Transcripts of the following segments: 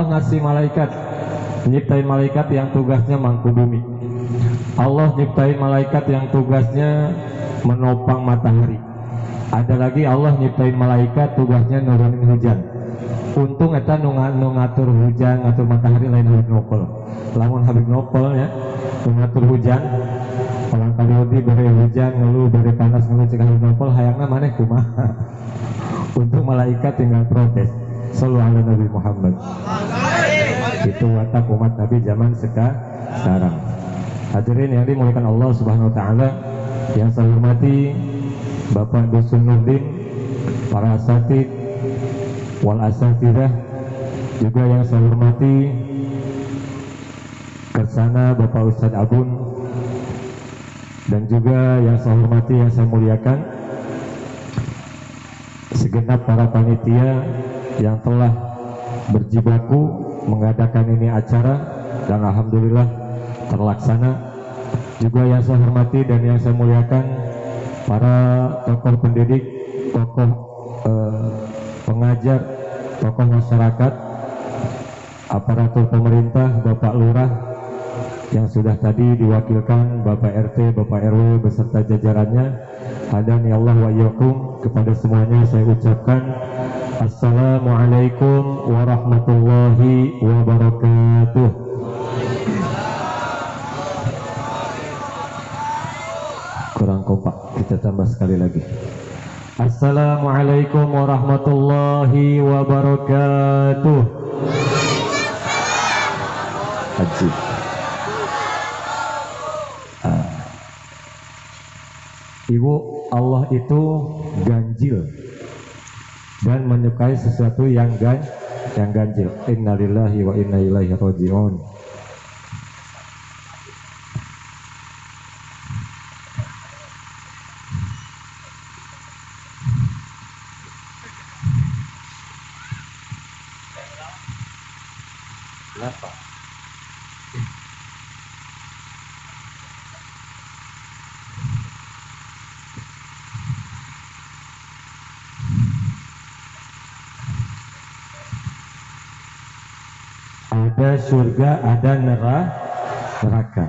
ngasih malaikat, nyiptain malaikat yang tugasnya mangku bumi. Allah nyiptain malaikat yang tugasnya menopang matahari. Ada lagi Allah nyiptain malaikat tugasnya nurunin hujan. Untung eta nu ngatur hujan, ngatur matahari lain Habib Nopel. Lamun Habib Nopel ya, ngatur hujan. Orang kali beri hujan ngeluh, beri panas ngeluh, cek Habib Nopel hayangna maneh kumaha. Untung malaikat tinggal protes. Sallallahu alaihi Nabi Muhammad. Itu watak umat Nabi zaman sekarang. Hadirin yang dimuliakan Allah Subhanahu wa taala, yang saya hormati Bapak Dusun Nurdin, para asatid wal asatidah, juga yang saya hormati Kersana Bapak Ustadz Abun, dan juga yang saya hormati, yang saya muliakan segenap para panitia yang telah berjibaku mengadakan ini acara dan alhamdulillah terlaksana. Juga yang saya hormati dan yang saya muliakan para tokoh pendidik, tokoh pengajar, tokoh masyarakat, aparatur pemerintah, Bapak Lurah yang sudah tadi diwakilkan, Bapak RT, Bapak RW beserta jajarannya. Hadani Allah wa iyyakum. Kepada semuanya saya ucapkan Assalamualaikum warahmatullahi wabarakatuh. Kurang kompak, kita tambah sekali lagi. Assalamualaikum warahmatullahi wabarakatuh. Haji. Ibu, Allah itu ganjil dan menyukai sesuatu yang ganjil. Innalillahi wa inna ilaihi raji'un. Kenapa? Ada surga, ada neraka.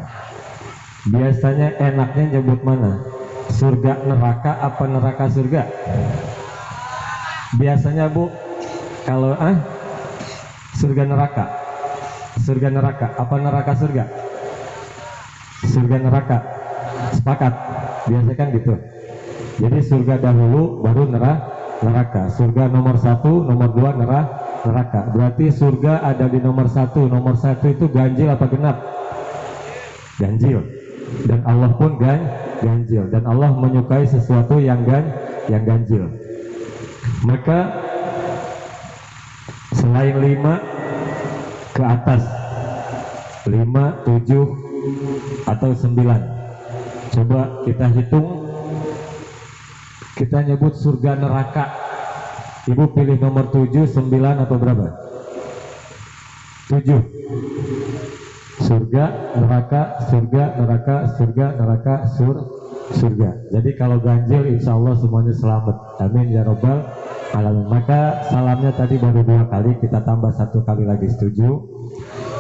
Biasanya enaknya nyebut mana? Surga neraka apa neraka surga? Biasanya Bu, kalau surga neraka. Surga neraka apa neraka surga? Surga neraka. Sepakat. Biasanya kan gitu. Jadi surga dahulu baru neraka. Surga nomor 1, nomor 2 neraka. Berarti surga ada di nomor 1. Nomor 1 itu ganjil apa genap? Ganjil. Dan Allah pun ganjil. Dan Allah menyukai sesuatu yang ganjil. Maka selain 5 ke atas, 5, 7 atau 9, coba kita hitung. Kita nyebut surga neraka, Ibu pilih nomor 7, 9 atau berapa? 7. Surga neraka, surga neraka, surga neraka, surga. Jadi kalau ganjil insya Allah semuanya selamat. Amin ya robbal alamin. Maka salamnya tadi baru 2 kali, kita tambah 1 kali lagi. Setuju?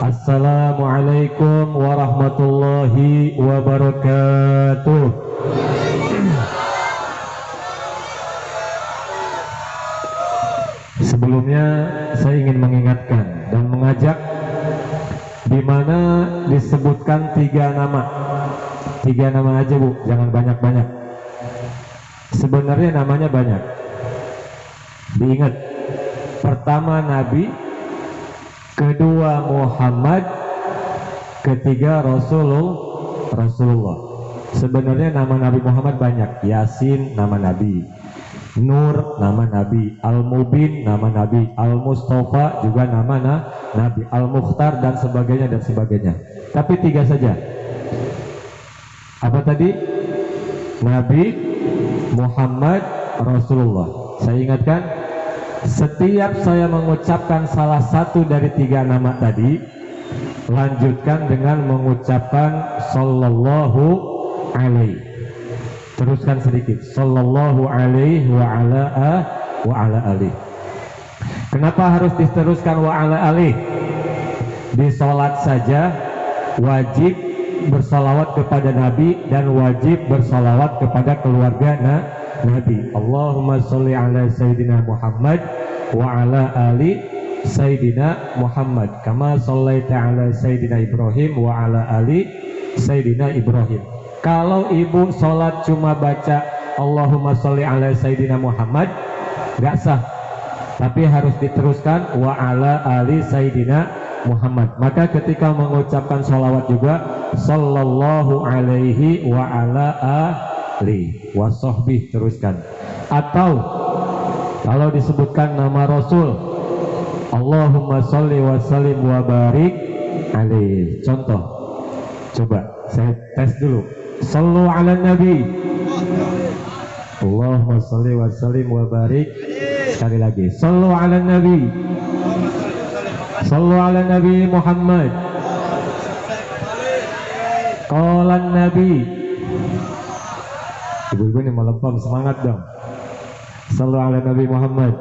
Assalamualaikum warahmatullahi wabarakatuh. Sebelumnya saya ingin mengingatkan dan mengajak, di mana disebutkan 3 nama. 3 nama aja Bu, jangan banyak-banyak. Sebenarnya namanya banyak. Diingat, pertama Nabi, kedua Muhammad, ketiga Rasulullah. Sebenarnya nama Nabi Muhammad banyak. Yasin nama Nabi, Nur nama Nabi, Al-Mubin nama Nabi, Al-Mustafa juga nama Nabi, Al-Mukhtar dan sebagainya dan sebagainya. Tapi 3 saja. Apa tadi? Nabi, Muhammad, Rasulullah. Saya ingatkan, setiap saya mengucapkan salah satu dari 3 nama tadi, lanjutkan dengan mengucapkan sallallahu alaihi. Teruskan sedikit, sallallahu alaihi wa ala alihi. Kenapa harus diteruskan wa ala alihi? Di sholat saja wajib bersolawat kepada Nabi dan wajib bersolawat kepada keluarga Nabi. Allahumma sholli ala Sayyidina Muhammad wa ala ali Sayyidina Muhammad kama shollaita ala Sayyidina Ibrahim wa ala ali Sayyidina Ibrahim. Kalau ibu sholat cuma baca Allahumma sholli ala Sayyidina Muhammad nggak sah, tapi harus diteruskan wa ala ali Sayyidina Muhammad. Maka ketika mengucapkan sholawat juga sallallahu alaihi wa ala ali wa sahbih teruskan. Atau kalau disebutkan nama Rasul Allahumma sholli wa sallim wa barik alaihi. Contoh, coba saya tes dulu. Sallu ala Nabi. Allahumma sholli wa sallim wa barik. Sekali lagi. Sallu ala Nabi. Sallu ala Nabi Muhammad. Qala Nabi. Ibu-ibu ini melempam, semangat dong. Sallu ala Nabi Muhammad.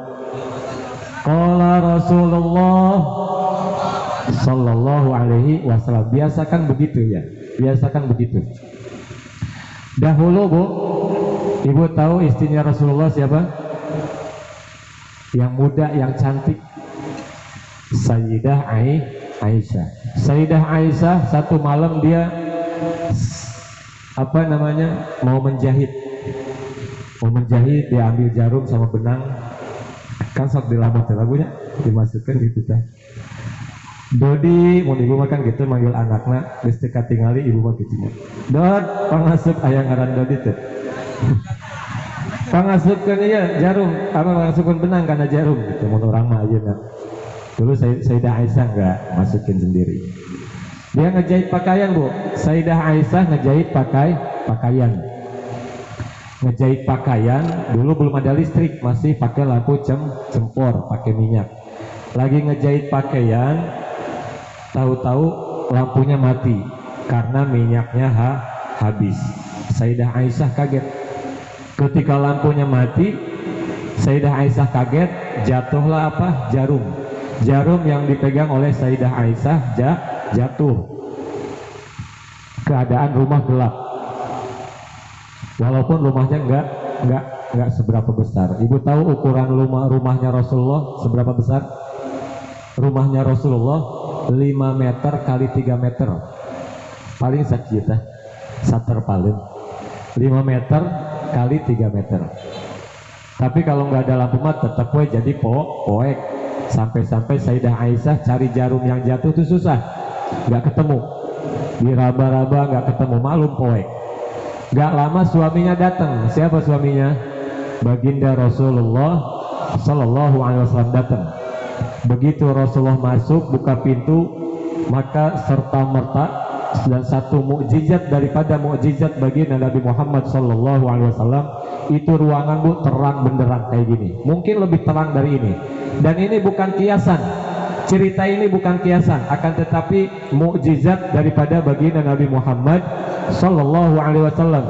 Qala Rasulullah sallallahu alaihi wasallam. Biasakan begitu ya. Biasakan begitu. Dahulu Bu, ibu tahu istrinya Rasulullah siapa? Yang muda, yang cantik, Sayyidah Aisyah. Sayyidah Aisyah satu malam dia mau menjahit. Dia ambil jarum sama benang. Kan sok dilamar lagunya dimasukkan gitu kan. Dodi, mau ibu makan gitu manggil anaknya, listrik katingali ibu mah gitu. Dod, pangasup aya ngaran Dodi teh. Pangasupkeun ieu jarum, apa pangasupkeun benang karena jarum gitu. Mun urang mah ayeuna. Dulu Sayyidah Aisyah enggak masukin sendiri. Dia ngejahit pakaian, Bu. Sayyidah Aisyah ngejahit pakaian. Ngejahit pakaian, dulu belum ada listrik, masih pakai lampu cempor, pakai minyak. Lagi ngejahit pakaian, tahu-tahu lampunya mati karena minyaknya habis. Sayyidah Aisyah kaget. Ketika lampunya mati, Sayyidah Aisyah kaget, jatuhlah jarum. Jarum yang dipegang oleh Sayyidah Aisyah jatuh. Keadaan rumah gelap. Walaupun rumahnya enggak seberapa besar. Ibu tahu ukuran rumahnya Rasulullah seberapa besar? Rumahnya Rasulullah 5 meter kali 3 meter. Paling sakit sater paling 5 meter kali 3 meter. Tapi kalau nggak ada lampu mat tetap jadi poek. Sampai-sampai Sayyidah Aisyah cari jarum yang jatuh itu susah, nggak ketemu. Diraba-raba nggak ketemu, malum poek. Nggak lama suaminya datang. Siapa suaminya? Baginda Rasulullah Sallallahu Alaihi Wasallam datang. Begitu Rasulullah masuk buka pintu, maka serta merta dan satu mukjizat daripada mukjizat baginda Nabi Muhammad Sallallahu Alaihi Wasallam, itu ruangan Bu terang benderang kayak gini, mungkin lebih terang dari ini. Dan ini bukan kiasan, cerita ini bukan kiasan, akan tetapi mukjizat daripada baginda Nabi Muhammad Sallallahu Alaihi Wasallam,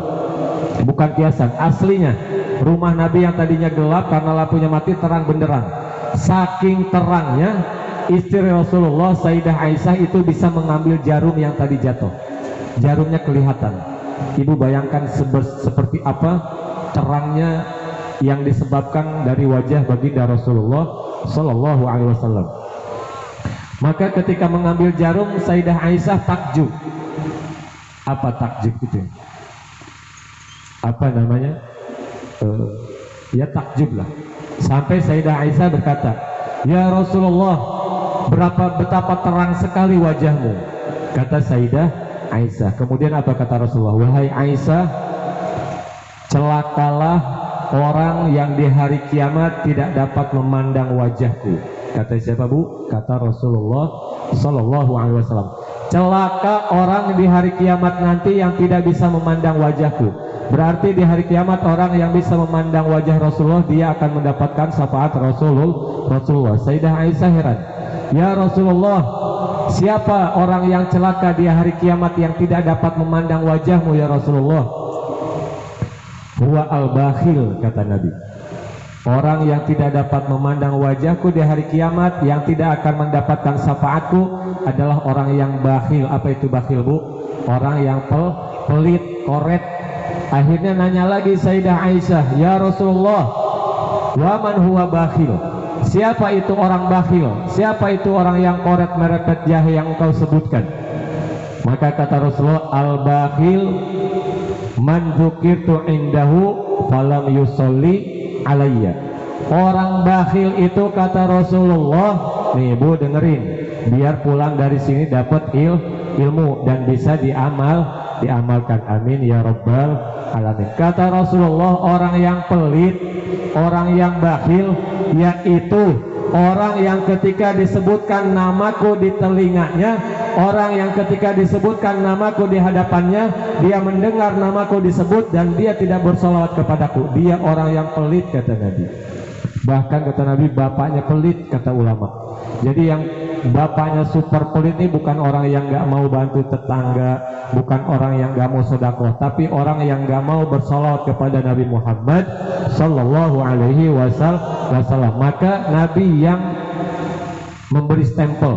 bukan kiasan. Aslinya rumah Nabi yang tadinya gelap karena lampunya mati terang benderang. Saking terangnya, istri Rasulullah Sayyidah Aisyah itu bisa mengambil jarum yang tadi jatuh. Jarumnya kelihatan. Ibu bayangkan seperti apa terangnya yang disebabkan dari wajah baginda Rasulullah Sallallahu Alaihi Wasallam. Maka ketika mengambil jarum, Sayyidah Aisyah takjub. Apa takjub itu? Apa namanya? Ya takjub lah. Sampai Sayyidah Aisyah berkata, "Ya Rasulullah, betapa terang sekali wajahmu." Kata Sayyidah Aisyah. Kemudian apa kata Rasulullah? "Wahai Aisyah, celakalah orang yang di hari kiamat tidak dapat memandang wajahku." Kata siapa Bu? Kata Rasulullah Sallallahu Alaihi Wasallam. Celaka orang di hari kiamat nanti yang tidak bisa memandang wajahku. Berarti di hari kiamat orang yang bisa memandang wajah Rasulullah, dia akan mendapatkan syafaat Rasulullah. Sayyidah Aisyah heran, "Ya Rasulullah, siapa orang yang celaka di hari kiamat yang tidak dapat memandang wajahmu ya Rasulullah?" "Huwa al-bakhil," kata Nabi. Orang yang tidak dapat memandang wajahku di hari kiamat, yang tidak akan mendapatkan syafaatku adalah orang yang bakhil. Apa itu bakhil, Bu? Orang yang pelit, koret. Akhirnya nanya lagi Sayyidah Aisyah, ya Rasulullah, wa man huwa bakhil? Siapa itu orang bakhil? Siapa itu orang yang koret merepet jahe yang engkau sebutkan? Maka kata Rasulullah, al-bakhil man dzukirtu indahu falam yusolli alayya. Orang bakhil itu kata Rasulullah, nih Bu dengerin, biar pulang dari sini dapat ilmu dan bisa diamalkan. Amin ya rabbal alamin. Kata Rasulullah, orang yang pelit, orang yang bakhil, yaitu orang yang ketika disebutkan namaku di telinganya, orang yang ketika disebutkan namaku di hadapannya, dia mendengar namaku disebut dan dia tidak bersolawat kepadaku. Dia orang yang pelit, kata Nabi. Bahkan kata Nabi, bapaknya pelit, kata ulama. Jadi yang bapaknya super pelit ini bukan orang yang gak mau bantu tetangga, bukan orang yang gak mau sedekah, tapi orang yang gak mau bersolawat kepada Nabi Muhammad Sallallahu Alaihi Wasallam. Maka Nabi yang memberi stempel,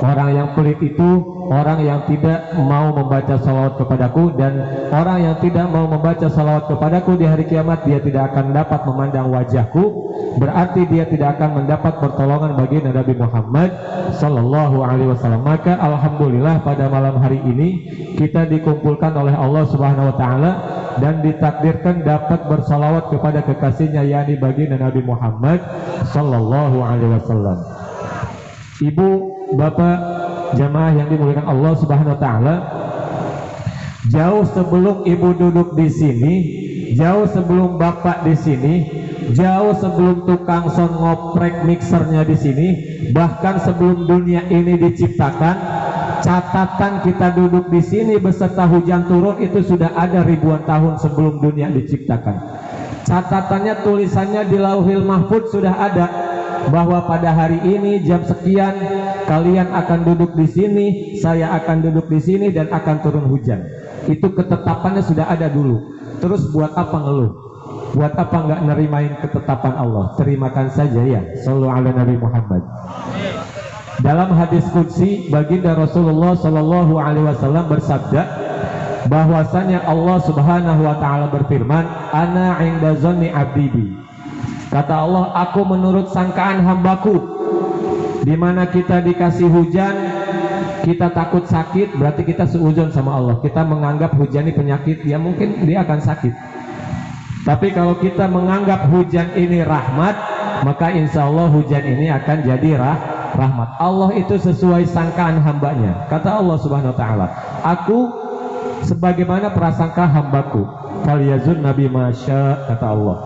orang yang pelit itu orang yang tidak mau membaca salawat kepadaku, dan orang yang tidak mau membaca salawat kepadaku di hari kiamat, dia tidak akan dapat memandang wajahku, berarti dia tidak akan mendapat pertolongan bagi Nabi Muhammad Sallallahu Alaihi Wasallam. Maka alhamdulillah pada malam hari ini kita dikumpulkan oleh Allah Subhanahu Wa Taala dan ditakdirkan dapat bersalawat kepada kekasihnya, yakni bagi Nabi Muhammad Sallallahu Alaihi Wasallam. Ibu, bapak, jamaah yang dimuliakan Allah Subhanahu Wa Taala, jauh sebelum ibu duduk di sini, jauh sebelum bapak di sini, jauh sebelum tukang son ngoprek mixernya di sini, bahkan sebelum dunia ini diciptakan, catatan kita duduk di sini beserta hujan turun itu sudah ada ribuan tahun sebelum dunia diciptakan. Catatannya, tulisannya di Lauhil Mahfudz sudah ada, bahwa pada hari ini jam sekian kalian akan duduk di sini, saya akan duduk di sini dan akan turun hujan. Itu ketetapannya sudah ada dulu. Terus buat apa ngeluh? Buat apa nggak nerimain ketetapan Allah? Terimakan saja ya. Sallu ala Nabi Muhammad. Dalam hadis qudsi, baginda Rasulullah Sallallahu Alaihi Wasallam bersabda bahwasanya Allah Subhanahu Wa Taala berfirman, ana inda zonni abdi bi. Kata Allah, aku menurut sangkaan hambaku. Dimana kita dikasih hujan, kita takut sakit, berarti kita seuzon sama Allah. Kita menganggap hujan ini penyakit, ya mungkin dia akan sakit. Tapi kalau kita menganggap hujan ini rahmat, maka insya Allah hujan ini akan jadi rahmat. Allah itu sesuai sangkaan hambanya. Kata Allah Subhanahu Wa Taala, aku sebagaimana prasangka hambaku. Falyazun nabi masya, kata Allah.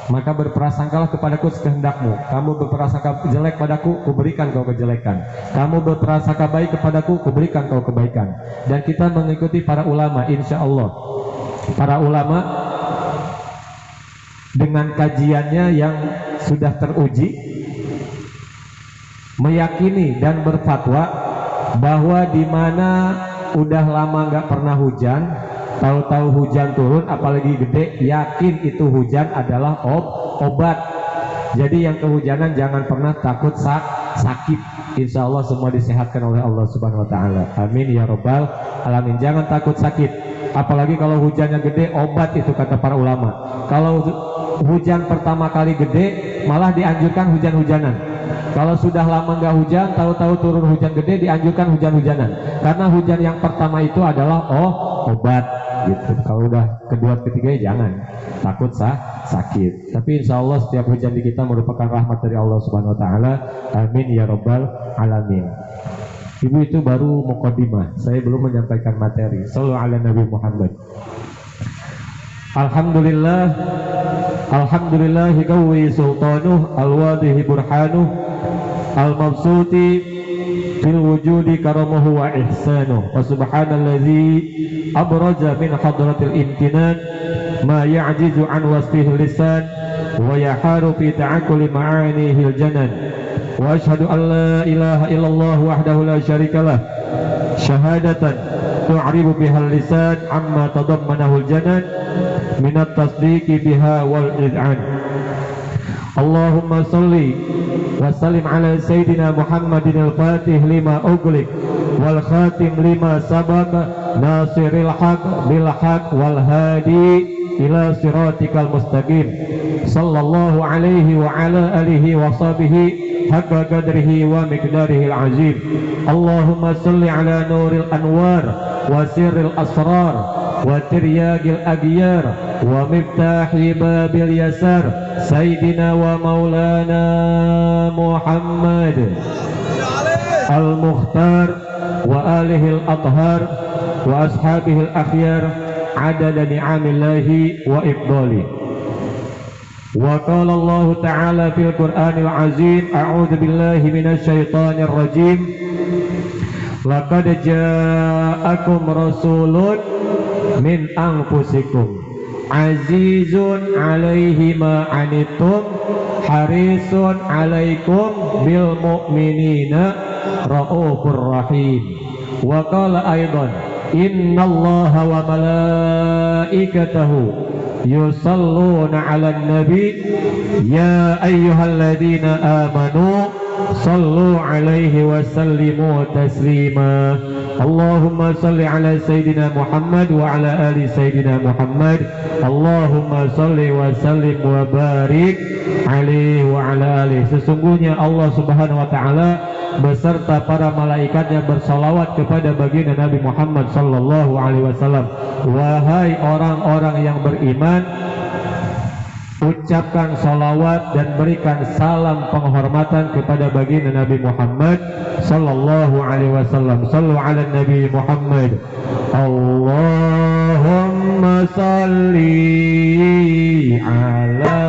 Maka berprasangkalah kepadaku sekehendakmu. Kamu berprasangka jelek padaku, kuberikan kau kejelekan. Kamu berprasangka baik kepadaku, kuberikan kau kebaikan. Dan kita mengikuti para ulama, insya Allah. Para ulama dengan kajiannya yang sudah teruji, meyakini dan berfatwa bahwa di mana udah lama nggak pernah hujan, tahu-tahu hujan turun apalagi gede, yakin itu hujan adalah obat. Jadi yang kehujanan jangan pernah takut sakit. Insya Allah semua disehatkan oleh Allah Subhanahu Wa Taala. Amin ya robbal alamin. Jangan takut sakit, apalagi kalau hujannya gede, obat itu kata para ulama. Kalau hujan pertama kali gede, malah dianjurkan hujan-hujanan. Kalau sudah lama nggak hujan, tahu-tahu turun hujan gede, dianjurkan hujan-hujanan. Karena hujan yang pertama itu adalah obat gitu. Kalau udah kedua ketiga jangan takut sakit. Tapi insya Allah setiap hujan di kita merupakan rahmat dari Allah Subhanahu Wa Taala. Amin ya robbal alamin. Ibu itu baru muqaddimah, saya belum menyampaikan materi. Sallu ala Nabi Muhammad. Alhamdulillah, alhamdulillah qawi sultanuh alwadihi burhanuh al-mabsuti fil wujudi karamuhu wa ihsanuh. Wa subhanalladzi abraza min hadratil imtinan ma ya'jizu an wasfihi lisan wa yaharu fi ta'akkuli ma'anihi al-janan. Wa ashhadu an la ilaha illallah wahdahu la syarikalah syahadatan tu'ribu biha al-lisan amma tadammanahu al-janan min at-tasdiqi biha wal id'an. Allahumma salli wa sallim ala Sayyidina Muhammadin al-Fatih lima ughliq wal khatim lima sabaq nasiril haq bil haq wal hadi ila siratikal mustaqim sallallahu alaihi wa ala alihi wa sahbihi haqqa qadrihi wa miqdarihi al-azim. Allahumma salli ala nuril anwar wa sirril asrar wa tiryagil aghyar wa miftahi babil yasar sayyidina wa maulana Muhammad al-mukhtar wa alihi al-athhar wa ashabihi al-akhyar adada ni'amillahi wa ifdali. Wa qala Allah ta'ala fil Qur'anil azim, a'udzu billahi minasy syaithanir rajim, laqad ja'akum rasulun min anfusikum azizun 'alaihi ma 'anittum harisun 'alaikum bil mu'minina raufur rahim. Wa qala aidan innallaha wa malaikatahu yusalluna 'alan nabi ya ayyuhalladzina amanu sallu 'alaihi wa sallimu taslima. Allahumma salli ala Sayyidina Muhammad wa ala ali Sayyidina Muhammad. Allahumma salli wa sallim wa barik alaihi wa ala alihi. Sesungguhnya Allah Subhanahu wa taala beserta para malaikatnya bersalawat kepada baginda Nabi Muhammad sallallahu alaihi wasallam. Wahai orang-orang yang beriman, ucapkan salawat dan berikan salam penghormatan kepada baginda Nabi Muhammad sallallahu alaihi wasallam. Sallu ala Nabi Muhammad. Allahumma salli ala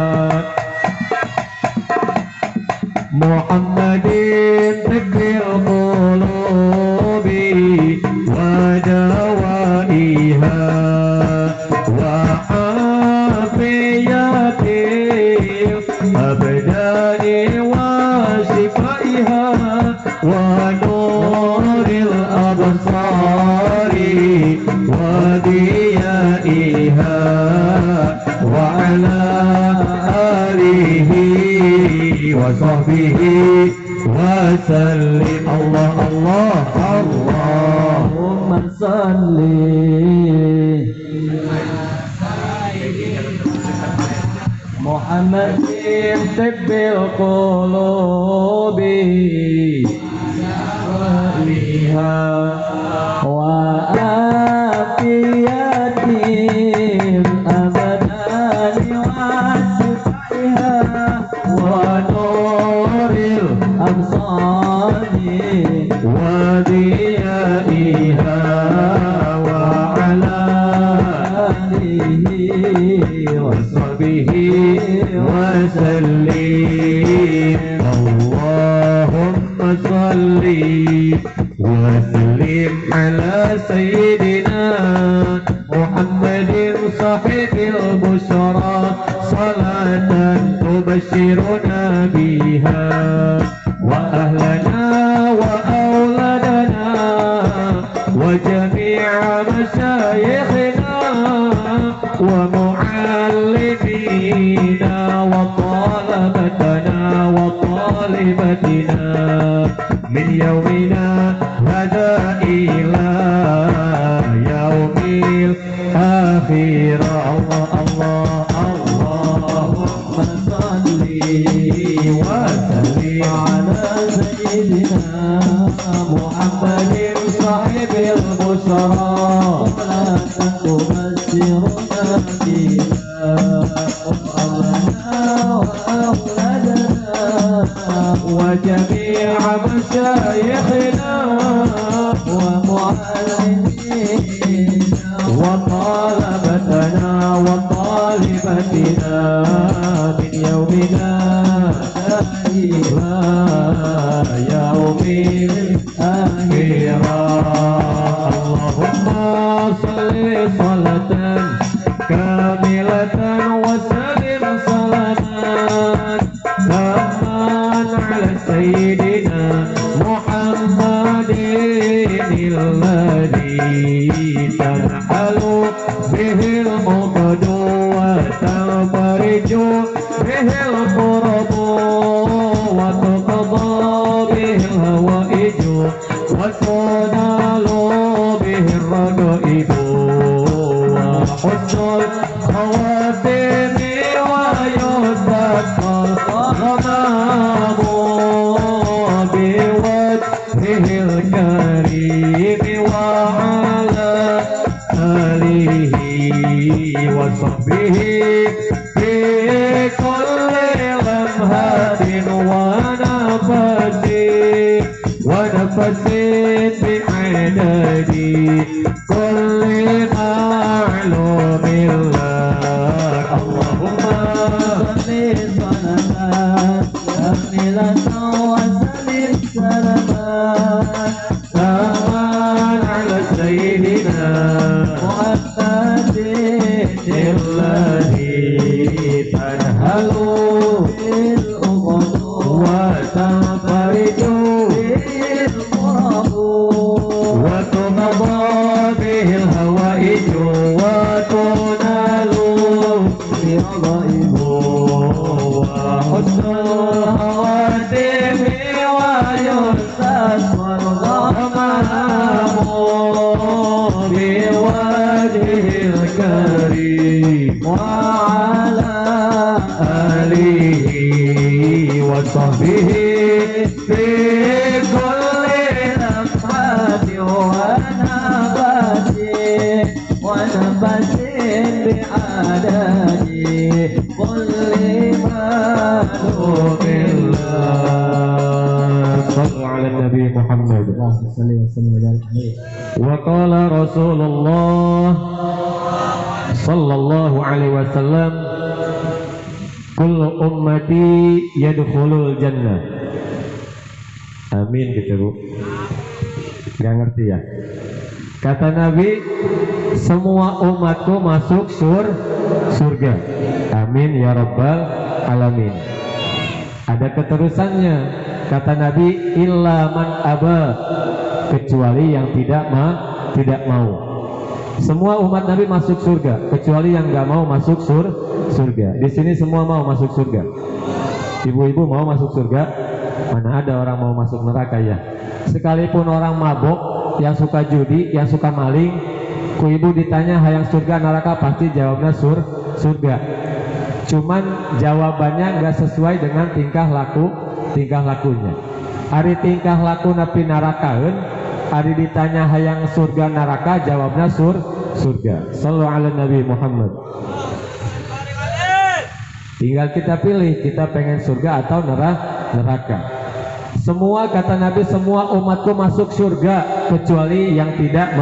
Muhammadin tibbil qulubi wa dawaiha wa afiyatil abdani wa shifaiha wa nuril absari wa diyaiha wa ala alihi wa sahbihi wa sallim. Allah Allah Allahumma salli Muhammadin tibbil qulubi wa afiyatil abadani wa sifaiha wa nuril absari wa diyaiha wa ala alihi wa sahbihi wa sallim. Allahumma salli wa sallim ala Sayyidina Muhammadin sahibil busyara salatan tubashiruna biha wa ahlana wa auladana wa jami'a masyayikhina wa muallimina wa talabatana wa talibatina min yawmina hada ila yaumil akhir. Allah Allah Allahumma salli wa sallim ala Sayyidina Muhammadin sahibil busyara salatan tubashiruna biha wa jami'a masyayikhina wa muallimina wa talabatana wa talibatina min yawmina ila yaumil akhir. Allahumma salli salatan kamilatan wa sallim salaman taman ala Sayyidina Muhammadin alladhi tanhalu bihil uqdu wa tafariju bihil qurab وتنال به الرغائب وحسن الخواتم ويستسقى الغمام بوجهه الكريم وعلى آله وصحبه في كل لمحة ونفس بعدد كل معلوم لك اللهم صل صلوات كاملة وسلم سلامات سلام على سيدنا محمد الذي تنهل بالأمور وتنفرج وتقضى به الهوائج وتنال برغائب وحسن الخواتم ويستسقى الغمام بوجهه الكريم وعلى آله وصحبه في كل لمحة ونفس بعدد كل معلوم لك صلوا على النبي محمد وقال رسول الله صلى الله عليه وسلم كل أمتي يدخل الجنة. Amin gitu Bu. Gak ngerti ya. Kata Nabi, semua umatku masuk surga. Amin ya rabbal alamin. Ada keterusannya. Kata Nabi, illa man aba, kecuali yang tidak mau. Semua umat Nabi masuk surga, kecuali yang nggak mau masuk surga. Di sini semua mau masuk surga. Ibu-ibu mau masuk surga? Mana ada orang mau masuk neraka ya? Sekalipun orang mabok, yang suka judi, yang suka maling, ku ibu ditanya hayang surga neraka, pasti jawabnya surga. Cuman jawabannya nggak sesuai dengan tingkah lakunya. Ari tingkah laku napi narakaeun, ari ditanya hayang surga neraka, jawabnya surga. Sallu ala Nabi Muhammad. Tinggal kita pilih, kita pengen surga atau neraka. Semua kata Nabi, semua umatku masuk surga kecuali yang tidak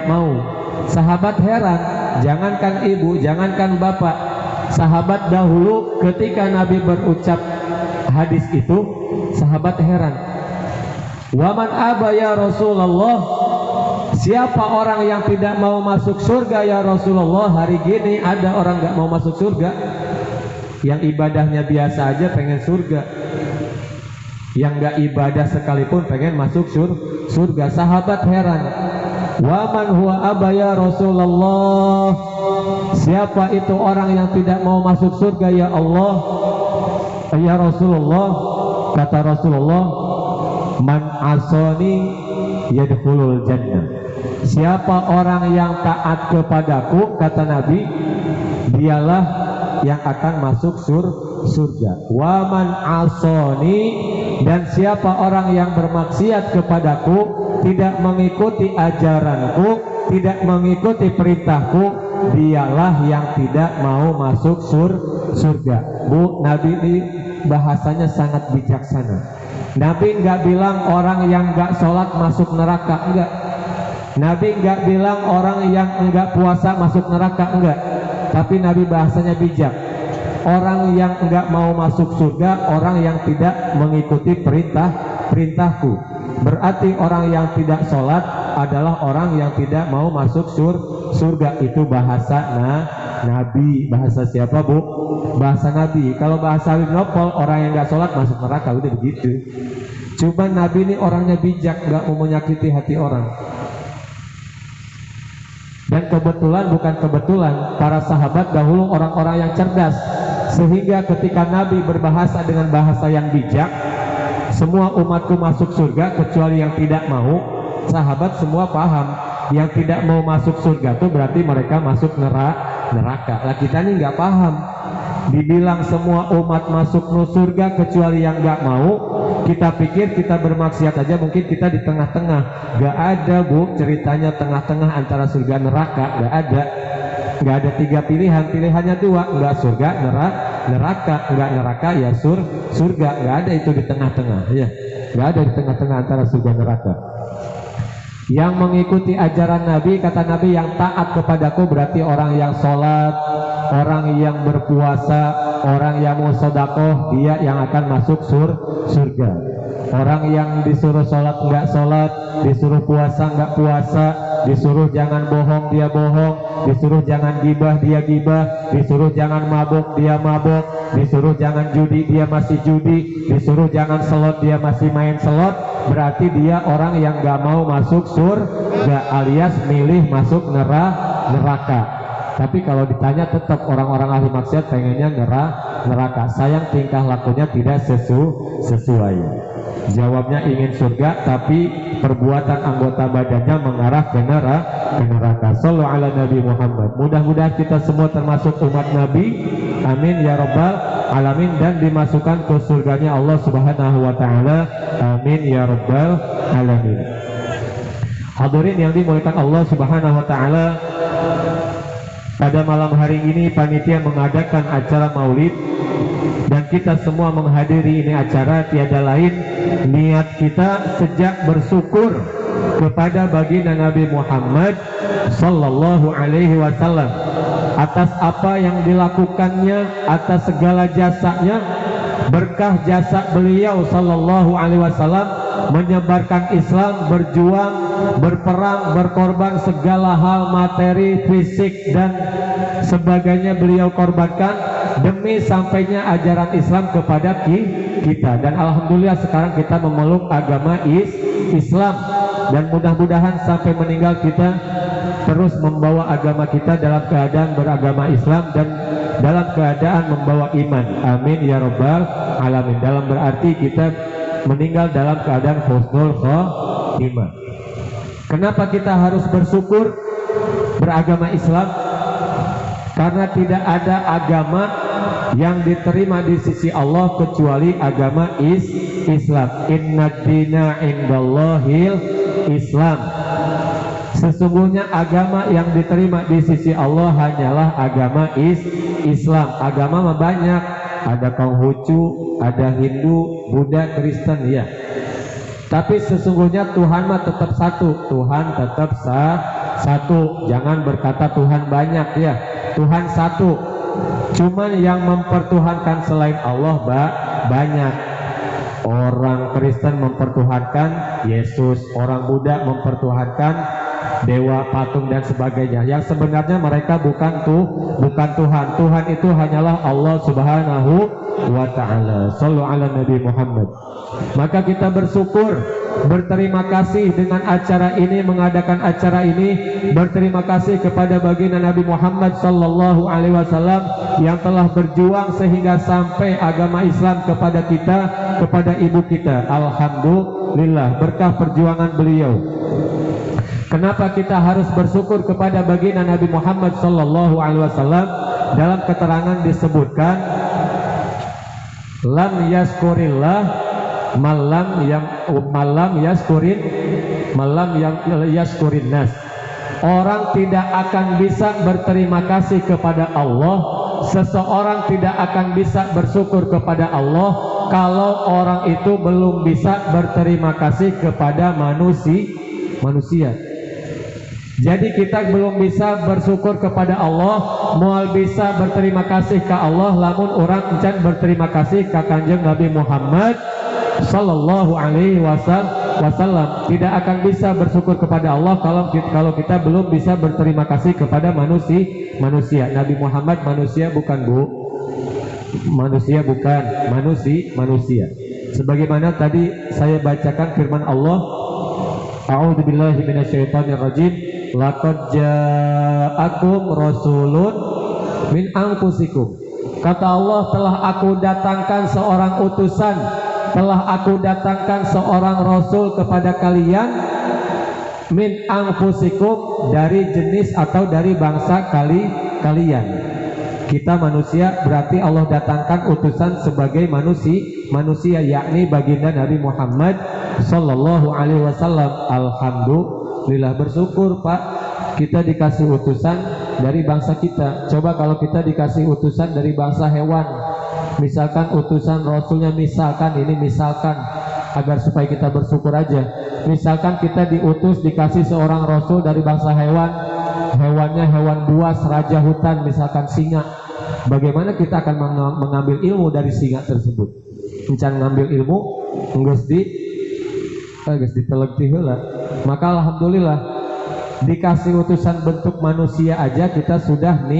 mau. Sahabat heran, jangankan ibu, jangankan bapak. Sahabat dahulu ketika Nabi berucap hadis itu, sahabat heran. Waman aba ya Rasulullah, siapa orang yang tidak mau masuk surga ya Rasulullah? Hari gini ada orang gak mau masuk surga, yang ibadahnya biasa aja pengen surga, yang gak ibadah sekalipun pengen masuk surga. Sahabat heran, waman huwa aba ya Rasulullah, siapa itu orang yang tidak mau masuk surga ya Allah, ya Rasulullah? Kata Rasulullah, man asoni yadkhulul jannah, siapa orang yang taat kepadaku, kata Nabi, dialah yang akan masuk surga. Waman asoni, dan siapa orang yang bermaksiat kepadaku, tidak mengikuti ajaranku, tidak mengikuti perintahku, dialah yang tidak mau masuk surga. Bu, Nabi ini bahasanya sangat bijaksana. Nabi nggak bilang orang yang nggak sholat masuk neraka, enggak. Nabi nggak bilang orang yang enggak puasa masuk neraka, enggak. Tapi Nabi bahasanya bijak. Orang yang enggak mau masuk surga, orang yang tidak mengikuti perintahku. Berarti orang yang tidak sholat adalah orang yang tidak mau masuk surga. Itu bahasa Nabi. Bahasa siapa Bu? Bahasa Nabi. Kalau bahasa Winopol, orang yang enggak sholat masuk neraka, udah begitu. Cuman Nabi ini orangnya bijak, enggak mau menyakiti hati orang. Dan kebetulan, bukan kebetulan, para sahabat dahulu orang-orang yang cerdas, sehingga ketika Nabi berbahasa dengan bahasa yang bijak, semua umatku masuk surga kecuali yang tidak mau. Sahabat semua paham, yang tidak mau masuk surga itu berarti mereka masuk neraka. Lah kita ini nggak paham. Dibilang semua umat masuk surga kecuali yang nggak mau, kita pikir kita bermaksiat aja mungkin kita di tengah-tengah. Nggak ada Bu ceritanya tengah-tengah antara surga neraka, nggak ada. Nggak ada 3 pilihan, pilihannya 2, nggak surga neraka, nggak neraka ya surga, nggak ada itu di tengah-tengah ya, nggak ada di tengah-tengah antara surga neraka. Yang mengikuti ajaran Nabi, kata Nabi, yang taat kepadaku berarti orang yang sholat, orang yang berpuasa, orang yang mau sedekah, dia yang akan masuk surga. Orang yang disuruh sholat nggak sholat, disuruh puasa nggak puasa, disuruh jangan bohong dia bohong, disuruh jangan gibah dia gibah, disuruh jangan mabuk dia mabuk, disuruh jangan judi dia masih judi, disuruh jangan selot dia masih main selot. Berarti dia orang yang gak mau masuk surga alias milih masuk neraka. Tapi kalau ditanya tetap orang-orang ahli maksiat pengennya neraka. Sayang tingkah lakunya tidak sesuai. Jawabnya ingin surga tapi perbuatan anggota badannya mengarah ke neraka. Shallu ala Nabi Muhammad. Mudah-mudahan kita semua termasuk umat Nabi. Amin ya rabbal alamin, dan dimasukkan ke surganya Allah Subhanahu wa taala. Amin ya rabbal alamin. Hadirin yang dimuliakan Allah Subhanahu wa taala, pada malam hari ini panitia mengadakan acara Maulid dan kita semua menghadiri ini acara tiada lain niat kita sejak bersyukur kepada baginda Nabi Muhammad sallallahu alaihi wasallam atas apa yang dilakukannya, atas segala jasanya, berkah jasa beliau sallallahu alaihi wasallam menyebarkan Islam, berjuang, berperang, berkorban, segala hal materi, fisik dan sebagainya beliau korbankan demi sampainya ajaran Islam kepada kita. Dan alhamdulillah sekarang kita memeluk agama Islam, dan mudah-mudahan sampai meninggal kita terus membawa agama kita dalam keadaan beragama Islam dan dalam keadaan membawa iman. Amin ya rabbal alamin. Dalam berarti kita meninggal dalam keadaan husnul khotimah. Kenapa kita harus bersyukur beragama Islam? Karena tidak ada agama yang diterima di sisi Allah kecuali agama Islam. Innad dina indallahil Islam. Sesungguhnya agama yang diterima di sisi Allah hanyalah agama Islam. Agama banyak, ada Konghucu, ada Hindu, Buddha, Kristen ya. Tapi sesungguhnya Tuhan mah tetap satu. Tuhan tetap satu. Jangan berkata Tuhan banyak ya. Tuhan satu. Cuman yang mempertuhankan selain Allah banyak. Orang Kristen mempertuhankan Yesus, orang Buddha mempertuhankan dewa, patung dan sebagainya, yang sebenarnya mereka bukan Tuhan. Tuhan itu hanyalah Allah Subhanahu wa ta'ala. Shallu ala Nabi Muhammad. Maka kita bersyukur, berterima kasih dengan acara ini, mengadakan acara ini. Berterima kasih kepada baginda Nabi Muhammad sallallahu alaihi wasallam yang telah berjuang sehingga sampai agama Islam kepada kita, kepada ibu kita. Alhamdulillah berkah perjuangan beliau. Kenapa kita harus bersyukur kepada baginda Nabi Muhammad sallallahu alaihi wasallam? Dalam keterangan disebutkan lam yaskurillah malam yaskurin nas. Orang tidak akan bisa berterima kasih kepada Allah, seseorang tidak akan bisa bersyukur kepada Allah kalau orang itu belum bisa berterima kasih kepada manusia. Jadi kita belum bisa bersyukur kepada Allah, moal bisa berterima kasih ke Allah lamun orang encan berterima kasih ke Kanjeng Nabi Muhammad sallallahu alaihi wasallam. Tidak akan bisa bersyukur kepada Allah kalau kita belum bisa berterima kasih kepada manusia. Nabi Muhammad manusia bukan Bu? Manusia bukan, manusia. Sebagaimana tadi saya bacakan firman Allah, a'udzubillahi minasyaitonirrajim. Laqad ja'akum rasulun min anfusikum. Kata Allah, telah aku datangkan seorang utusan telah aku datangkan seorang rasul kepada kalian min anfusikum, dari jenis atau dari bangsa kalian. Kita manusia, berarti Allah datangkan utusan sebagai manusia, yakni baginda Nabi Muhammad sallallahu alaihi wasallam. Alhamdulillah, bersyukur Pak, kita dikasih utusan dari bangsa kita. Coba kalau kita dikasih utusan dari bangsa hewan, misalkan utusan rasulnya, misalkan agar supaya kita bersyukur aja, misalkan kita diutus dikasih seorang rasul dari bangsa hewan, hewannya hewan buas, raja hutan, misalkan singa, bagaimana kita akan mengambil ilmu dari singa tersebut? Encan ngambil ilmu geus ditelek heula. Maka alhamdulillah dikasih utusan bentuk manusia aja kita sudah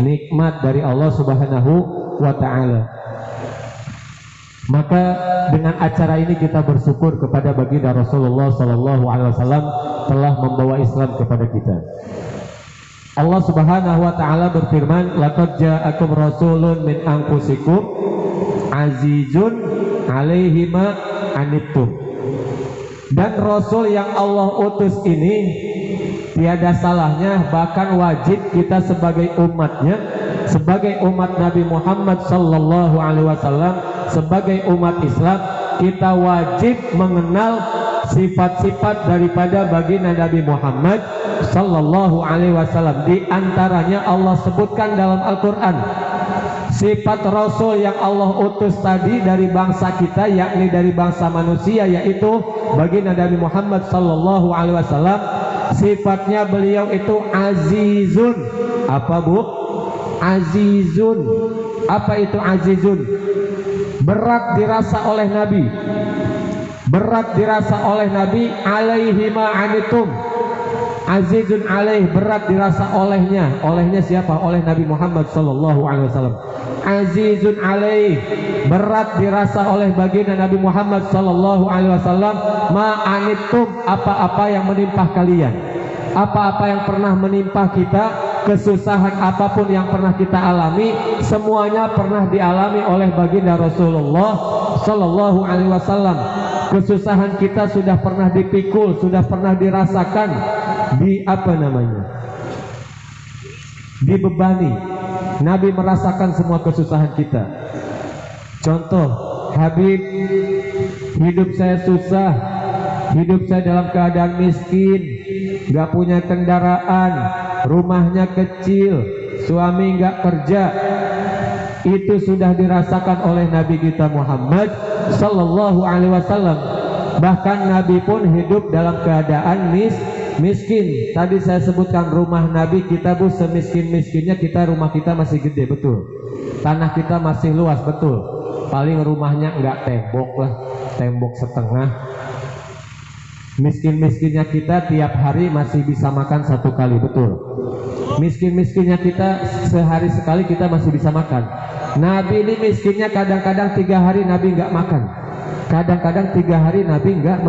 nikmat dari Allah Subhanahu wa taala. Maka dengan acara ini kita bersyukur kepada baginda Rasulullah sallallahu alaihi wasallam telah membawa Islam kepada kita. Allah Subhanahu wa taala berfirman, laqad ja'akum rasulun min anfusikum azizun 'alaihi ma anittum. Dan rasul yang Allah utus ini tiada salahnya, bahkan wajib kita sebagai umatnya, sebagai umat Nabi Muhammad sallallahu alaihi wasallam, sebagai umat Islam, kita wajib mengenal sifat-sifat daripada baginda Nabi Muhammad sallallahu alaihi wasallam. Di antaranya Allah sebutkan dalam Al-Qur'an sifat rasul yang Allah utus tadi dari bangsa kita, yakni dari bangsa manusia, yaitu baginda Nabi Muhammad sallallahu alaihi wasallam. Sifatnya beliau itu azizun. Apa Bu? Azizun. Apa itu azizun? Berat dirasa oleh Nabi, berat dirasa oleh Nabi, alaihi ma anitum, azizun alaih, berat dirasa olehnya. Olehnya siapa? Oleh Nabi Muhammad sallallahu alaihi wasallam. Azizun alaih, berat dirasa oleh baginda Nabi Muhammad sallallahu alaihi wasallam, ma anitum, apa-apa yang menimpa kalian, apa-apa yang pernah menimpa kita, kesusahan apapun yang pernah kita alami, semuanya pernah dialami oleh baginda Rasulullah sallallahu alaihi wasallam. Kesusahan kita sudah pernah dipikul, sudah pernah dirasakan, dibebani. Nabi merasakan semua kesusahan kita. Contoh, Habib, hidup saya susah, hidup saya dalam keadaan miskin, gak punya kendaraan, rumahnya kecil, suami gak kerja. Itu sudah dirasakan oleh Nabi kita Muhammad sallallahu alaihi wasallam. Bahkan Nabi pun hidup dalam keadaan miskin. Tadi saya sebutkan rumah Nabi kita, Bu, semiskin-miskinnya kita, rumah kita masih gede, betul. Tanah kita masih luas, betul. Paling rumahnya enggak tembok lah, tembok setengah. Miskin-miskinnya kita tiap hari masih bisa makan 1 kali, betul. Miskin-miskinnya kita sehari sekali kita masih bisa makan. Nabi ini miskinnya kadang-kadang 3 hari Nabi enggak makan. Kadang-kadang 3 hari Nabi enggak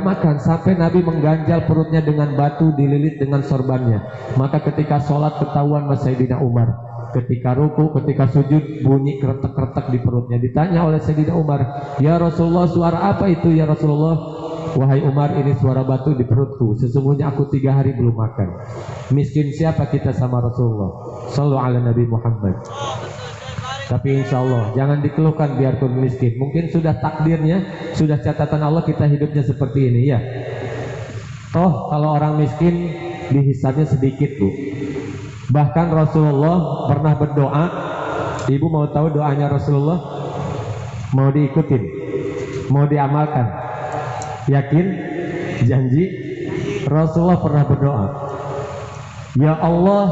makan, sampai Nabi mengganjal perutnya dengan batu, dililit dengan sorbannya. Maka ketika sholat ketahuan Mas Sayyidina Umar, ketika ruku, ketika sujud, bunyi kretek-kretek di perutnya. Ditanya oleh Sayyidina Umar, ya Rasulullah, suara apa itu ya Rasulullah? Wahai Umar, ini suara batu di perutku, sesungguhnya aku 3 hari belum makan. Miskin siapa kita sama Rasulullah sallallahu alaihi Nabi Muhammad. Tapi insya Allah jangan dikeluhkan biarpun miskin. Mungkin sudah takdirnya, sudah catatan Allah kita hidupnya seperti ini ya. Toh kalau orang miskin dihisabnya sedikit, Bu. Bahkan Rasulullah pernah berdoa. Ibu mau tahu doanya Rasulullah? Mau diikutin? Mau diamalkan? Yakin? Janji? Rasulullah pernah berdoa, ya Allah,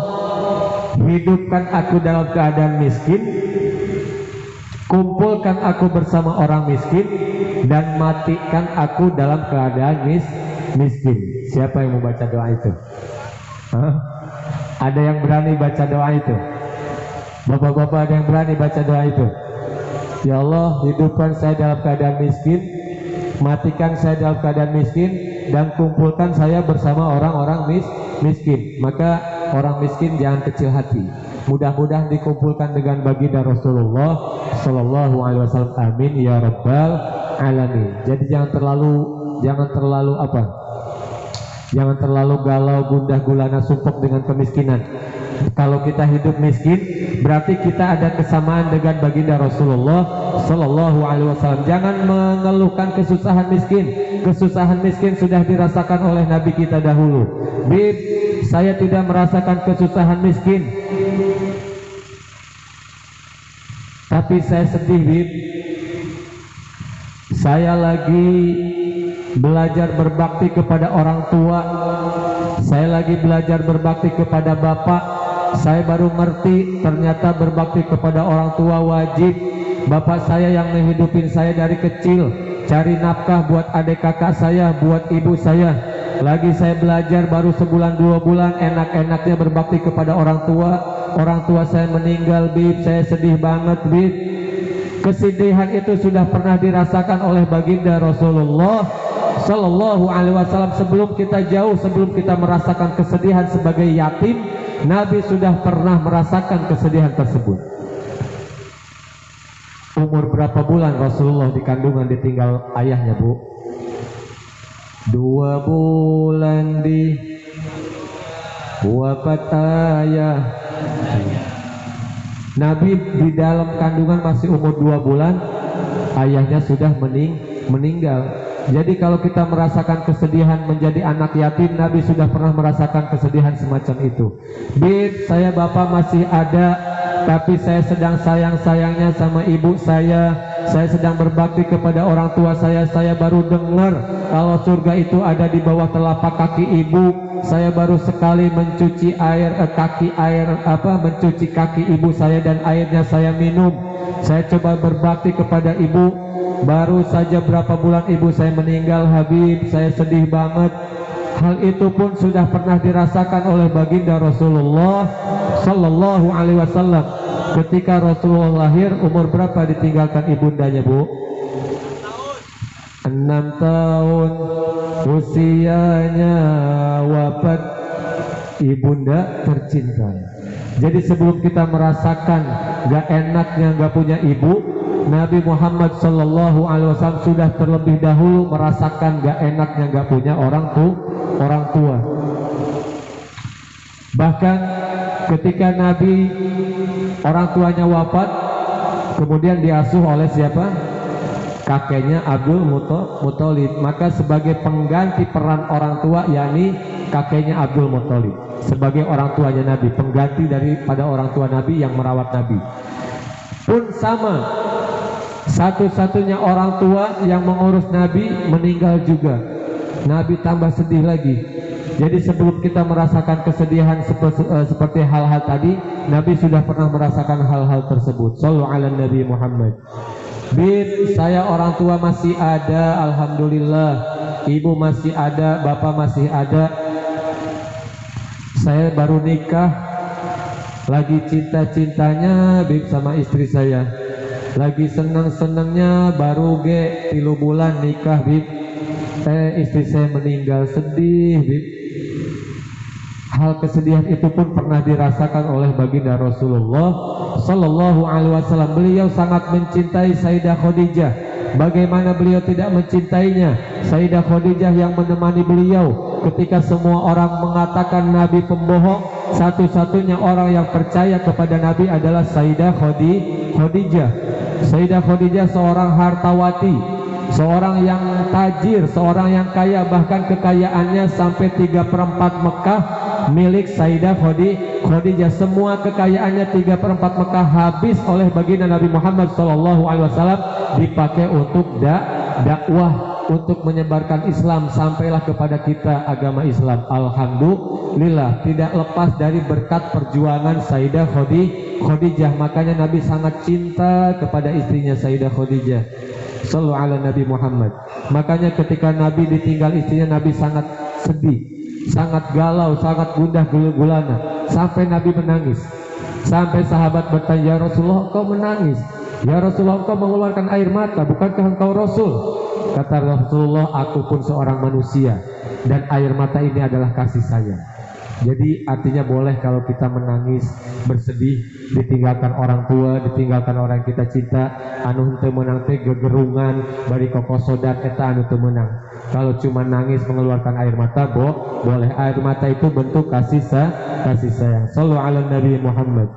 hidupkan aku dalam keadaan miskin, kumpulkan aku bersama orang miskin, dan matikan aku dalam keadaan miskin. Siapa yang mau baca doa itu? Hah? Ada yang berani baca doa itu? Bapak-bapak ada yang berani baca doa itu? Ya Allah, hidupkan saya dalam keadaan miskin, matikan saya dalam keadaan miskin, dan kumpulkan saya bersama orang-orang miskin. Maka orang miskin jangan kecil hati. Mudah-mudahan dikumpulkan dengan baginda Rasulullah sallallahu alaihi wasallam. Amin ya rabbal alamin. Jadi jangan terlalu apa? Jangan terlalu galau, gundah gulana, sumpek dengan kemiskinan. Kalau kita hidup miskin, berarti kita ada kesamaan dengan baginda Rasulullah Sallallahu Alaihi Wasallam. Jangan mengeluhkan kesusahan miskin. Kesusahan miskin sudah dirasakan oleh Nabi kita dahulu. Bib, saya tidak merasakan kesusahan miskin, tapi saya sedih, Bib. Saya lagi belajar berbakti kepada orang tua. Saya lagi belajar berbakti kepada bapak. Saya baru ngerti ternyata berbakti kepada orang tua wajib. Bapak saya yang menghidupin saya dari kecil, cari nafkah buat adik kakak saya, buat ibu saya. Lagi saya belajar baru sebulan 2 bulan, enak-enaknya berbakti kepada orang tua. Orang tua saya meninggal, Bib. Saya sedih banget, Bib. Kesedihan itu sudah pernah dirasakan oleh baginda Rasulullah Sallallahu Alaihi Wasallam. Sebelum kita merasakan kesedihan sebagai yatim, Nabi sudah pernah merasakan kesedihan tersebut. Umur berapa bulan Rasulullah di kandungan ditinggal ayahnya, Bu? 2 bulan di wafat ayah. Nabi di dalam kandungan masih umur 2 bulan, ayahnya sudah meninggal. Jadi kalau kita merasakan kesedihan menjadi anak yatim, Nabi sudah pernah merasakan kesedihan semacam itu. Bib, saya bapak masih ada, tapi saya sedang sayang-sayangnya sama ibu saya. Saya sedang berbakti kepada orang tua saya. Saya baru dengar kalau surga itu ada di bawah telapak kaki ibu. Saya baru sekali mencuci mencuci kaki ibu saya dan airnya saya minum. Saya coba berbakti kepada ibu. Baru saja berapa bulan ibu saya meninggal, Habib. Saya sedih banget. Hal itu pun sudah pernah dirasakan oleh baginda Rasulullah Sallallahu Alaihi Wasallam. Ketika Rasulullah lahir, umur berapa ditinggalkan ibundanya, Bu? 6 tahun usianya wafat ibunda tercinta. Jadi sebelum kita merasakan gak enaknya gak punya ibu, Nabi Muhammad Sallallahu Alaihi Wasallam sudah terlebih dahulu merasakan gak enaknya gak punya orang tua. Bahkan ketika Nabi orang tuanya wafat, kemudian diasuh oleh siapa? Kakeknya Abdul Muthalib. Maka sebagai pengganti peran orang tua, yakni kakeknya Abdul Muthalib sebagai orang tuanya Nabi, pengganti daripada orang tua Nabi yang merawat Nabi. Pun sama, satu-satunya orang tua yang mengurus Nabi meninggal juga. Nabi tambah sedih lagi. Jadi sebelum kita merasakan kesedihan seperti hal-hal tadi, Nabi sudah pernah merasakan hal-hal tersebut. Shallu ala Nabi Muhammad. Bib, saya orang tua masih ada, alhamdulillah. Ibu masih ada, bapak masih ada. Saya baru nikah, lagi cinta-cintanya Bib sama istri saya. Lagi senang-senangnya baru 3 bulan nikah, Bib. Istri saya meninggal, sedih, Bib. Hal kesedihan itu pun pernah dirasakan oleh baginda Rasulullah Sallallahu Alaihi Wasallam. Beliau sangat mencintai Sayyidah Khadijah. Bagaimana beliau tidak mencintainya? Sayyidah Khadijah yang menemani beliau ketika semua orang mengatakan Nabi pembohong, satu-satunya orang yang percaya kepada Nabi adalah Sayyidah Khadijah. Sayyidah Khadijah seorang hartawati, seorang yang tajir, seorang yang kaya, bahkan kekayaannya sampai 3/4 Mekah milik Sayyidah Khadijah. Semua kekayaannya 3/4 Mekah habis oleh baginda Nabi Muhammad SAW, dipakai untuk dakwah, untuk menyebarkan Islam, sampailah kepada kita agama Islam. Alhamdulillah, tidak lepas dari berkat perjuangan Sayyidah Khadijah. Makanya Nabi sangat cinta kepada istrinya Sayyidah Khadijah. Shallu ala Nabi Muhammad. Makanya ketika Nabi ditinggal istrinya, Nabi sangat sedih, sangat galau, sangat gundah gulana, sampai Nabi menangis. Sampai sahabat bertanya, "Ya Rasulullah, engkau menangis? Ya Rasulullah, engkau mengeluarkan air mata, bukankah engkau Rasul?" Kata Rasulullah, "Aku pun seorang manusia, dan air mata ini adalah kasih sayang." Jadi artinya boleh kalau kita menangis, bersedih, ditinggalkan orang tua, ditinggalkan orang kita cinta, anu henteu meunang teh gegerungan bari kokosodan eta anu teu meunang. Kalau cuma nangis mengeluarkan air mata boleh, air mata itu bentuk kasih sayang. Shallu ala Nabi Muhammad.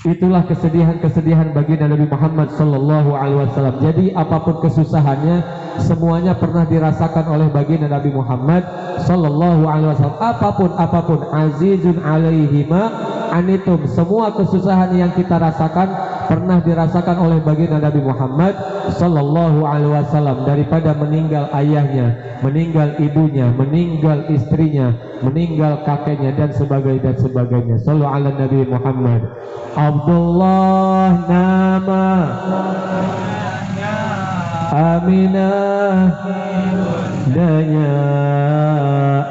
Itulah kesedihan bagi Nabi Muhammad sallallahu alaihi wasallam. Jadi apapun kesusahannya semuanya pernah dirasakan oleh baginda Nabi Muhammad sallallahu alaihi wasallam. Apapun azizun alaihi ma anitum, semua kesusahan yang kita rasakan pernah dirasakan oleh baginda Nabi Muhammad sallallahu alaihi wasallam, daripada meninggal ayahnya, meninggal ibunya, meninggal istrinya, meninggal kakeknya dan sebagainya. Sallu ala Nabi Muhammad. Abdullah nama Aminah danya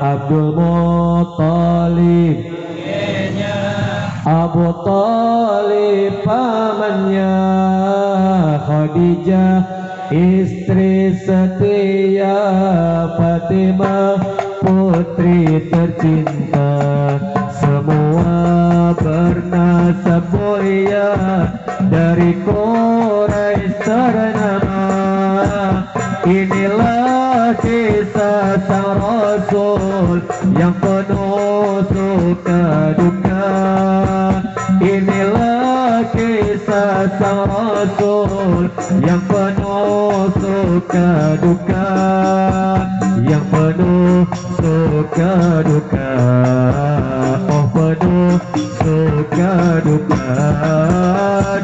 Abdul Muttalib Abu Talib pamannya Khadijah istri setia Fatimah putri tercinta semua bernasab mulia dari Quraisy ternama. Inilah kisah sang Rasul yang penuh suka duka. Inilah kisah sang Rasul yang penuh suka duka, yang penuh suka duka, oh penuh suka duka.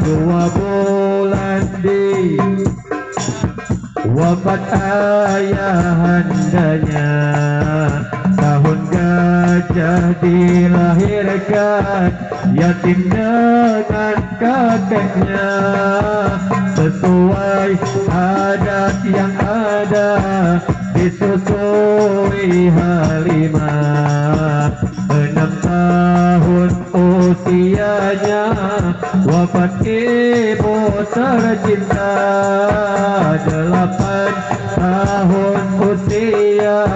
2 bulan di wafat ayahandanya, tahun gajah dilahirkan yatim dengan kakeknya. Sesuai adat yang ada disusui Halimah, 6 tahun usianya wafat ibu tercinta. 8 tahun usia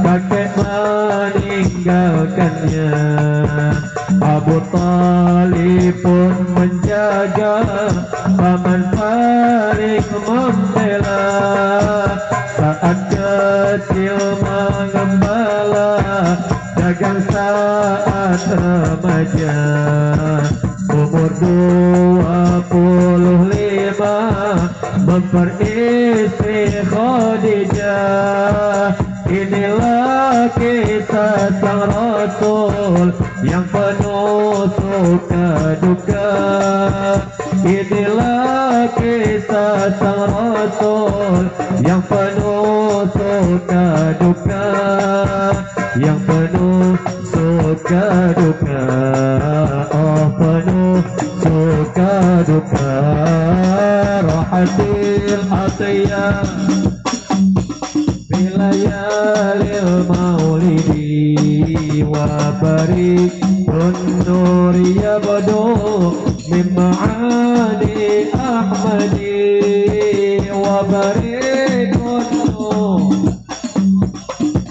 kakek meninggalkannya. Abu Talib pun menjaga, paman paling membela. Saat kecil mengembala, dagang saat remaja. Umur 25 memperistri Khadijah. Inilah kisah sang Rasul yang penuh suka duka. Inilah kisah sang Rasul yang penuh suka duka, yang penuh suka duka, oh penuh suka duka. Rahatil atiyah bilayalil maulidi wa barik nur yabdu min ma'ani ahmadi wa barik nur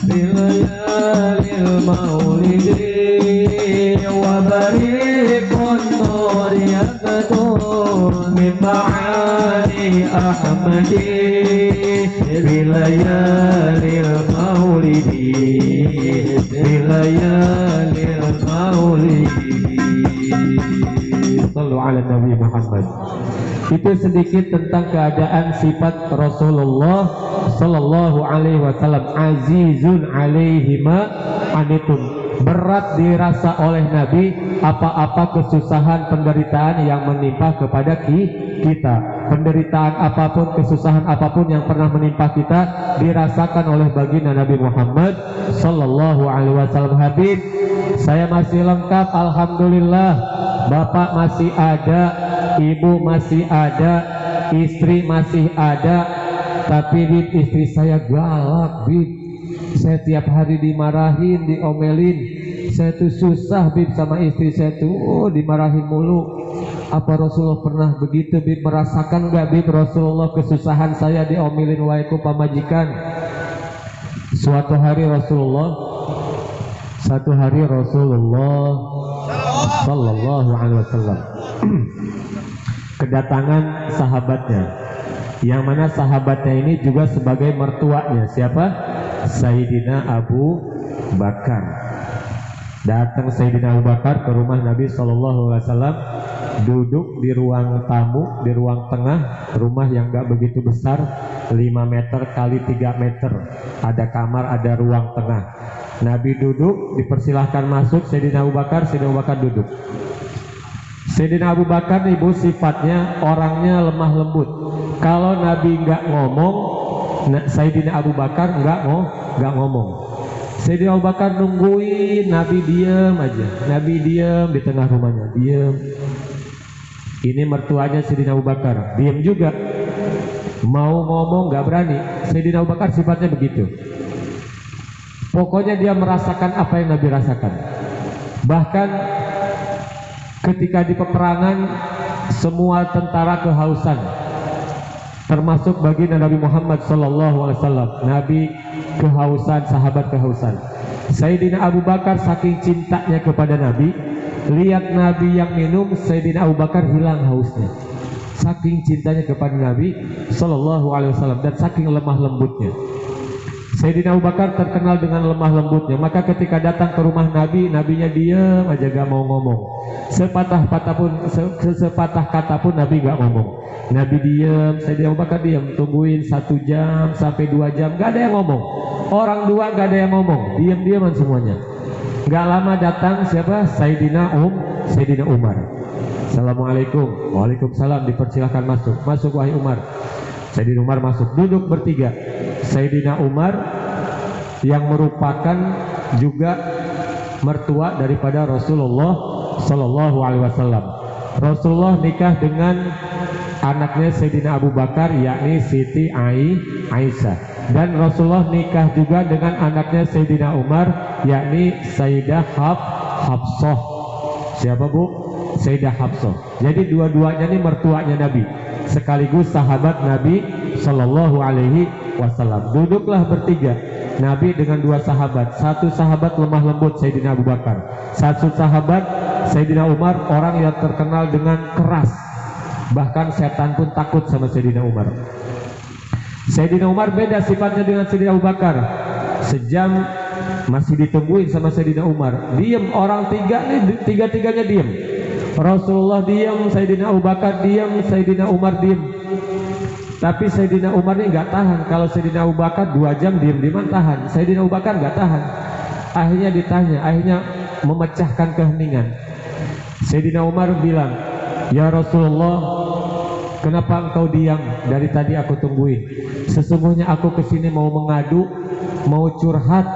bilayalil maulidi wa barik nur yabdu min ma'ani ahmadi bilayalil maulidi bilayalil maulidi. Sallu ala Nabi Muhammad. Itu sedikit tentang keadaan sifat Rasulullah sallallahu alaihi wasallam. Azizun alaihi ma anitum, berat dirasa oleh Nabi apa-apa kesusahan penderitaan yang menimpa kepada kita. Penderitaan apapun, kesusahan apapun yang pernah menimpa kita dirasakan oleh baginda Nabi Muhammad sallallahu alaihi wasallam. Habib, saya masih lengkap alhamdulillah. Bapak masih ada, ibu masih ada, istri masih ada. Tapi Bib, istri saya galak Bib. Saya tiap hari dimarahin, diomelin. Saya tuh susah Bib sama istri saya tuh, dimarahin mulu. Apa Rasulullah pernah begitu Bib? Merasakan gak Bib Rasulullah kesusahan saya diomelin wae ku pamajikan? Suatu hari Rasulullah Satu hari Rasulullah Sallallahu Alaihi Wasallam kedatangan sahabatnya, yang mana sahabatnya ini juga sebagai mertuanya. Siapa? Sayyidina Abu Bakar. Datang Sayyidina Abu Bakar ke rumah Nabi Sallallahu Alaihi Wasallam, duduk di ruang tamu, di ruang tengah rumah yang gak begitu besar, 5 meter kali 3 meter, ada kamar, ada ruang tengah. Nabi duduk, dipersilahkan masuk. Sayyidina Abu Bakar duduk. Sayyidina Abu Bakar ibu sifatnya orangnya lemah lembut. Kalau Nabi nggak ngomong, Sayyidina Abu Bakar nggak ngomong. Sayyidina Abu Bakar nungguin Nabi diam aja. Nabi diam di tengah rumahnya, diam. Ini mertuanya Sayyidina Abu Bakar, diam juga. Mau ngomong nggak berani. Sayyidina Abu Bakar sifatnya begitu. Pokoknya dia merasakan apa yang Nabi rasakan. Bahkan ketika di peperangan semua tentara kehausan, termasuk baginda Nabi Muhammad SAW. Nabi kehausan, sahabat kehausan. Sayyidina Abu Bakar saking cintanya kepada Nabi, lihat Nabi yang minum, Sayyidina Abu Bakar hilang hausnya. Saking cintanya kepada Nabi SAW dan saking lemah lembutnya. Sayyidina Abu Bakar terkenal dengan lemah lembutnya. Maka ketika datang ke rumah Nabi, Nabinya diam aja, gak mau ngomong. Sepatah kata pun Nabi gak ngomong. Nabi diam, Sayyidina Abu Bakar diam, tungguin 1 jam sampai 2 jam, gak ada yang ngomong. Orang dua gak ada yang ngomong, diam-diaman semuanya. Gak lama datang siapa? Sayyidina Umar. Assalamualaikum. Waalaikumsalam. Dipersilahkan masuk. Masuk wahai Umar. Sayyidina Umar masuk, duduk bertiga. Sayyidina Umar yang merupakan juga mertua daripada Rasulullah Sallallahu Alaihi Wasallam. Rasulullah nikah dengan anaknya Sayyidina Abu Bakar, yakni Siti Aisyah, dan Rasulullah nikah juga dengan anaknya Sayyidina Umar, yakni Sayyidah Hafsah. Siapa bu? Sayyidah Hafsah. Jadi dua-duanya ini mertuanya Nabi, sekaligus sahabat Nabi Sallallahu Alaihi Wasallam. Duduklah bertiga, Nabi dengan 2 sahabat. Satu sahabat lemah lembut, Sayyidina Abu Bakar. Satu sahabat Sayyidina Umar, orang yang terkenal dengan keras. Bahkan setan pun takut sama Sayyidina Umar. Sayyidina Umar beda sifatnya dengan Sayyidina Abu Bakar. Sejam masih ditungguin sama Sayyidina Umar. Diam, orang tiga-tiganya diam. Rasulullah diam, Sayyidina Abu Bakar diam, Sayyidina Umar diam. Tapi Sayyidina Umar ini nggak tahan. Kalau Sayyidina Abu Bakar 2 jam diam-diaman tahan, Sayyidina Abu Bakar nggak tahan. Akhirnya ditanya, akhirnya memecahkan keheningan. Sayyidina Umar bilang, ya Rasulullah, kenapa engkau diam? Dari tadi aku tungguin. Sesungguhnya aku kesini mau mengadu, mau curhat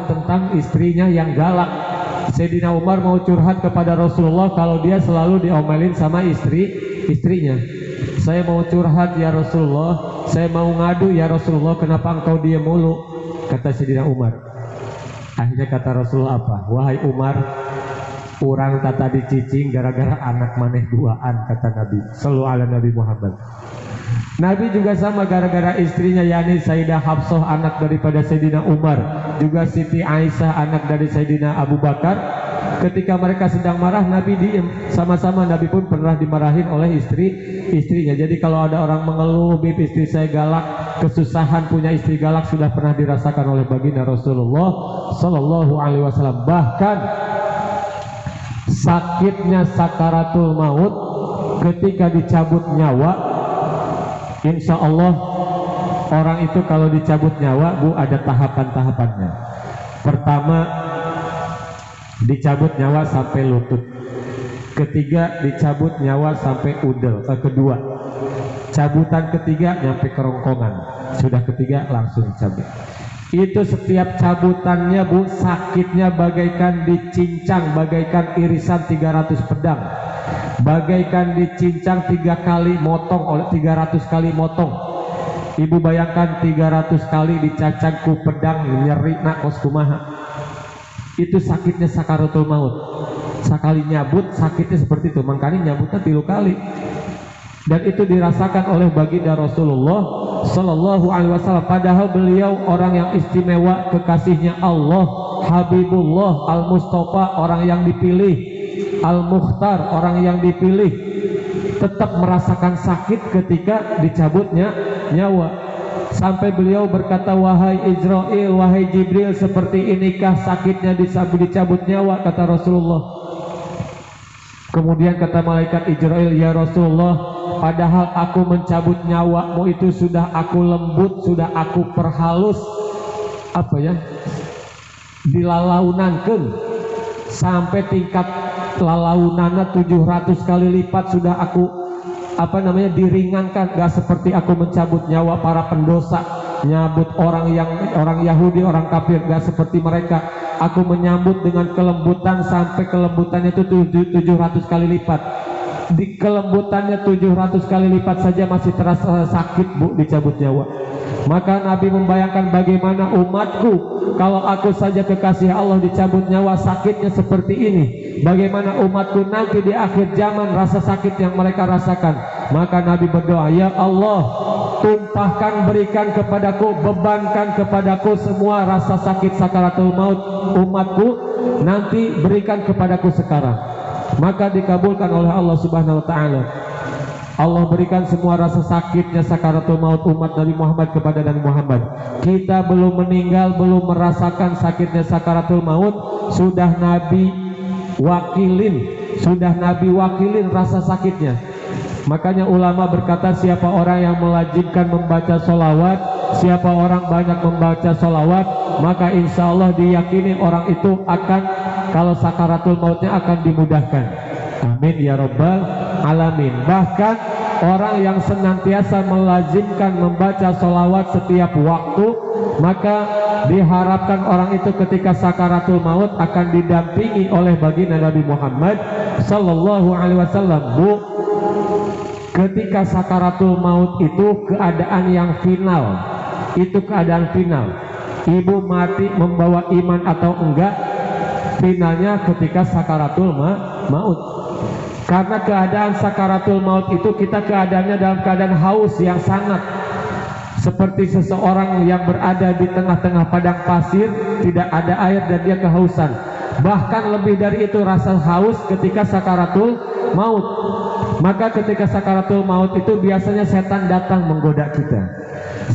tentang istrinya yang galak. Sayyidina Umar mau curhat kepada Rasulullah kalau dia selalu diomelin sama istrinya. Saya mau curhat ya Rasulullah, saya mau ngadu ya Rasulullah, kenapa engkau diam mulu? Kata Sayyidina Umar. Akhirnya kata Rasulullah apa? Wahai Umar, orang kata dicicing gara-gara anak maneh duaan, kata Nabi Sallallahu Alaihi Nabi Muhammad. Nabi juga sama, gara-gara istrinya, yakni Sayyidah Hafsah, anak daripada Sayyidina Umar, juga Siti Aisyah, anak dari Sayyidina Abu Bakar. Ketika mereka sedang marah, Nabi diem. Sama-sama Nabi pun pernah dimarahin oleh istrinya. Jadi kalau ada orang mengeluh, bib istri saya galak, kesusahan punya istri galak sudah pernah dirasakan oleh baginda Rasulullah Sallallahu Alaihi Wasallam. Bahkan sakitnya sakaratul maut, ketika dicabut nyawa, insya Allah orang itu kalau dicabut nyawa, bu, ada tahapan-tahapannya. Pertama, dicabut nyawa sampai lutut. Ketiga, dicabut nyawa sampai udel. Kedua, cabutan ketiga nyampe kerongkongan. Sudah ketiga langsung dicabut. Itu setiap cabutannya bu, sakitnya bagaikan dicincang, bagaikan irisan 300 pedang, bagaikan dicincang 3 kali motong oleh 300 kali motong. Ibu bayangkan 300 kali dicacang ku pedang, nyeri nak kos kumaha. Itu sakitnya sakaratul maut. Sekali nyabut sakitnya seperti itu, makanya nyabutnya 3 kali. Dan itu dirasakan oleh baginda Rasulullah Sallallahu Alaihi Wasallam. Padahal beliau orang yang istimewa, kekasihnya Allah Habibullah, Al-Mustafa, orang yang dipilih, Al-Mukhtar, orang yang dipilih, tetap merasakan sakit ketika dicabutnya nyawa. Sampai beliau berkata, wahai Israil, wahai Jibril, seperti inikah sakitnya dicabut nyawa, kata Rasulullah. Kemudian kata malaikat Israil, ya Rasulullah, padahal aku mencabut nyawamu itu sudah aku lembut, sudah aku perhalus, dilalaunankeun sampai tingkat lalaunana 700 kali lipat sudah aku diringankan, gak seperti aku mencabut nyawa para pendosa, nyabut orang Yahudi, orang kafir, gak seperti mereka. Aku menyambut dengan kelembutan sampai kelembutannya itu 700 kali lipat. Di kelembutannya 700 kali lipat saja masih terasa sakit, Bu, dicabut nyawa. Maka Nabi membayangkan bagaimana umatku kalau aku saja kekasih Allah dicabut nyawa sakitnya seperti ini, bagaimana umatku nanti di akhir zaman rasa sakit yang mereka rasakan. Maka Nabi berdoa, ya Allah, tumpahkan, berikan kepadaku, bebankan kepadaku semua rasa sakit sakaratul maut umatku nanti, berikan kepadaku sekarang. Maka dikabulkan oleh Allah Subhanahu wa ta'ala. Allah berikan semua rasa sakitnya sakaratul maut umat Nabi Muhammad kepada Nabi Muhammad. Kita belum meninggal, belum merasakan sakitnya sakaratul maut, sudah Nabi wakilin rasa sakitnya. Makanya ulama berkata, siapa orang yang melajibkan membaca sholawat, siapa orang banyak membaca sholawat, maka insya Allah diyakini orang itu akan, kalau sakaratul mautnya akan dimudahkan. Amin ya rabbal alamin. Bahkan orang yang senantiasa melazimkan membaca sholawat setiap waktu, maka diharapkan orang itu ketika sakaratul maut akan didampingi oleh baginda Nabi Muhammad sallallahu alaihi wasallam. Bu, ketika sakaratul maut itu keadaan yang final, itu keadaan final. Ibu mati membawa iman atau enggak, finalnya ketika sakaratul maut. Karena keadaan sakaratul maut itu kita keadaannya dalam keadaan haus yang sangat, seperti seseorang yang berada di tengah-tengah padang pasir, tidak ada air dan dia kehausan. Bahkan lebih dari itu rasa haus ketika sakaratul maut. Maka ketika sakaratul maut itu biasanya setan datang menggoda kita.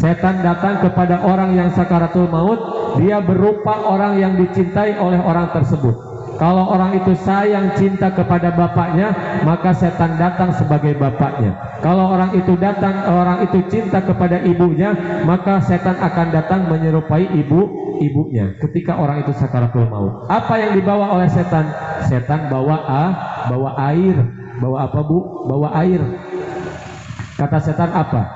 Setan datang kepada orang yang sakaratul maut, dia berupa orang yang dicintai oleh orang tersebut. Kalau orang itu sayang cinta kepada bapaknya, maka setan datang sebagai bapaknya. Kalau orang itu cinta kepada ibunya, maka setan akan datang menyerupai ibunya ketika orang itu sakaratul maut. Apa yang dibawa oleh setan? Setan bawa air. Bawa apa, Bu? Bawa air. Kata setan apa?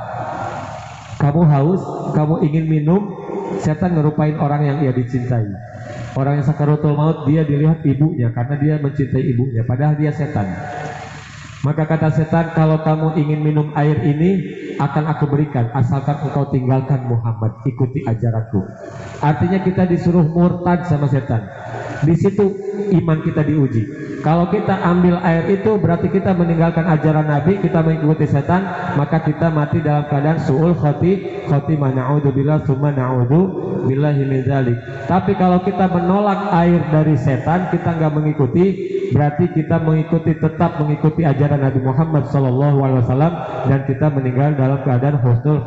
Kamu haus, kamu ingin minum. Setan ngerupain orang yang ia dicintai. Orang yang sakaratul maut, dia dilihat ibunya karena dia mencintai ibunya, padahal dia setan. Maka kata setan, kalau kamu ingin minum air ini akan aku berikan, asalkan engkau tinggalkan Muhammad, ikuti ajaranku. Artinya kita disuruh murtad sama setan. Di situ iman kita diuji. Kalau kita ambil air itu berarti kita meninggalkan ajaran Nabi, kita mengikuti setan, maka kita mati dalam keadaan su'ul khotimah. Na'udzubillah summa na'udzubillahi min dzalik. Tapi kalau kita menolak air dari setan, kita nggak mengikuti, berarti kita tetap mengikuti ajaran Nabi Muhammad SAW, dan kita meninggal dalam keadaan husnul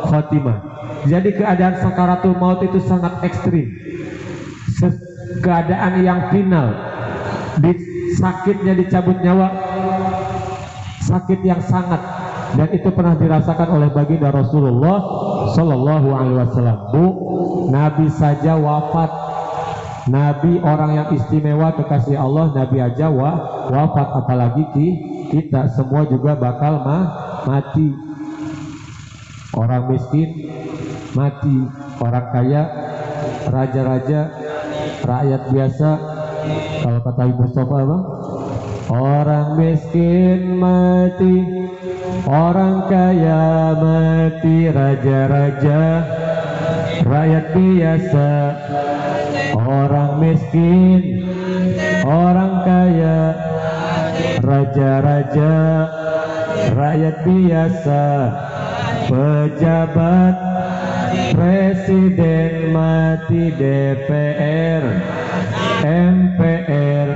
khotimah. Jadi keadaan sakaratul maut itu sangat ekstrim, keadaan yang final. Sakitnya dicabut nyawa, sakit yang sangat, dan itu pernah dirasakan oleh baginda Rasulullah Sallallahu Alaihi Wasallam. Bu, Nabi saja wafat. Nabi orang yang istimewa, kekasih Allah, Nabi aja wafat, apalagi kita semua juga bakal mati. Orang miskin mati, orang kaya, raja-raja, rakyat biasa. Kalau kata Ibu Mustafa apa? Orang miskin mati, orang kaya mati, raja-raja, rakyat biasa. Orang miskin, orang kaya, raja-raja, rakyat biasa, pejabat, Presiden mati, DPR, MPR,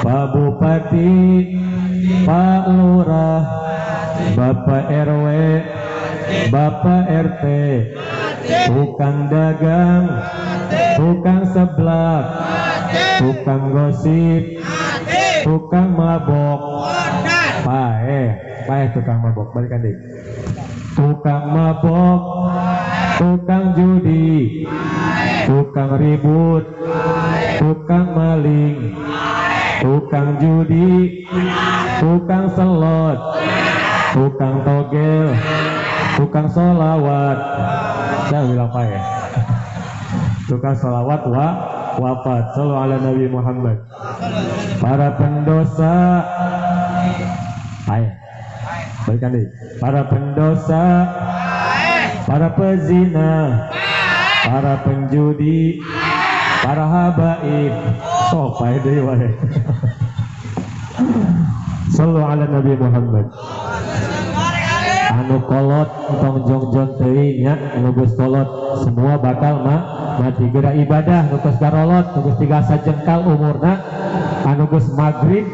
Pak Bupati, Pak Lurah, Bapak RW, Bapak RT, tukang dagang, tukang seblak, tukang gosip, tukang mabok, pae tukang mabok, balikan deh. Tukang mabok, tukang judi, tukang ribut, tukang maling, tukang judi, tukang selot, tukang togel, tukang solawat. Saya bilang pae. Tukang solawat wafat. Sallallahu ala Nabi Muhammad. Para pendosa, ayo, balikan deh. Para pendosa, para pezina, para penjudi, para habaib. Oh, pae deh wae. Sallallahu ala Nabi Muhammad. Anu kolot tong jongjon teuing nya, anu geus kolot semua bakal mati. Geura ibadah nu geus garolot, nu geus 3 sajengkal umurna, anu geus maghrib,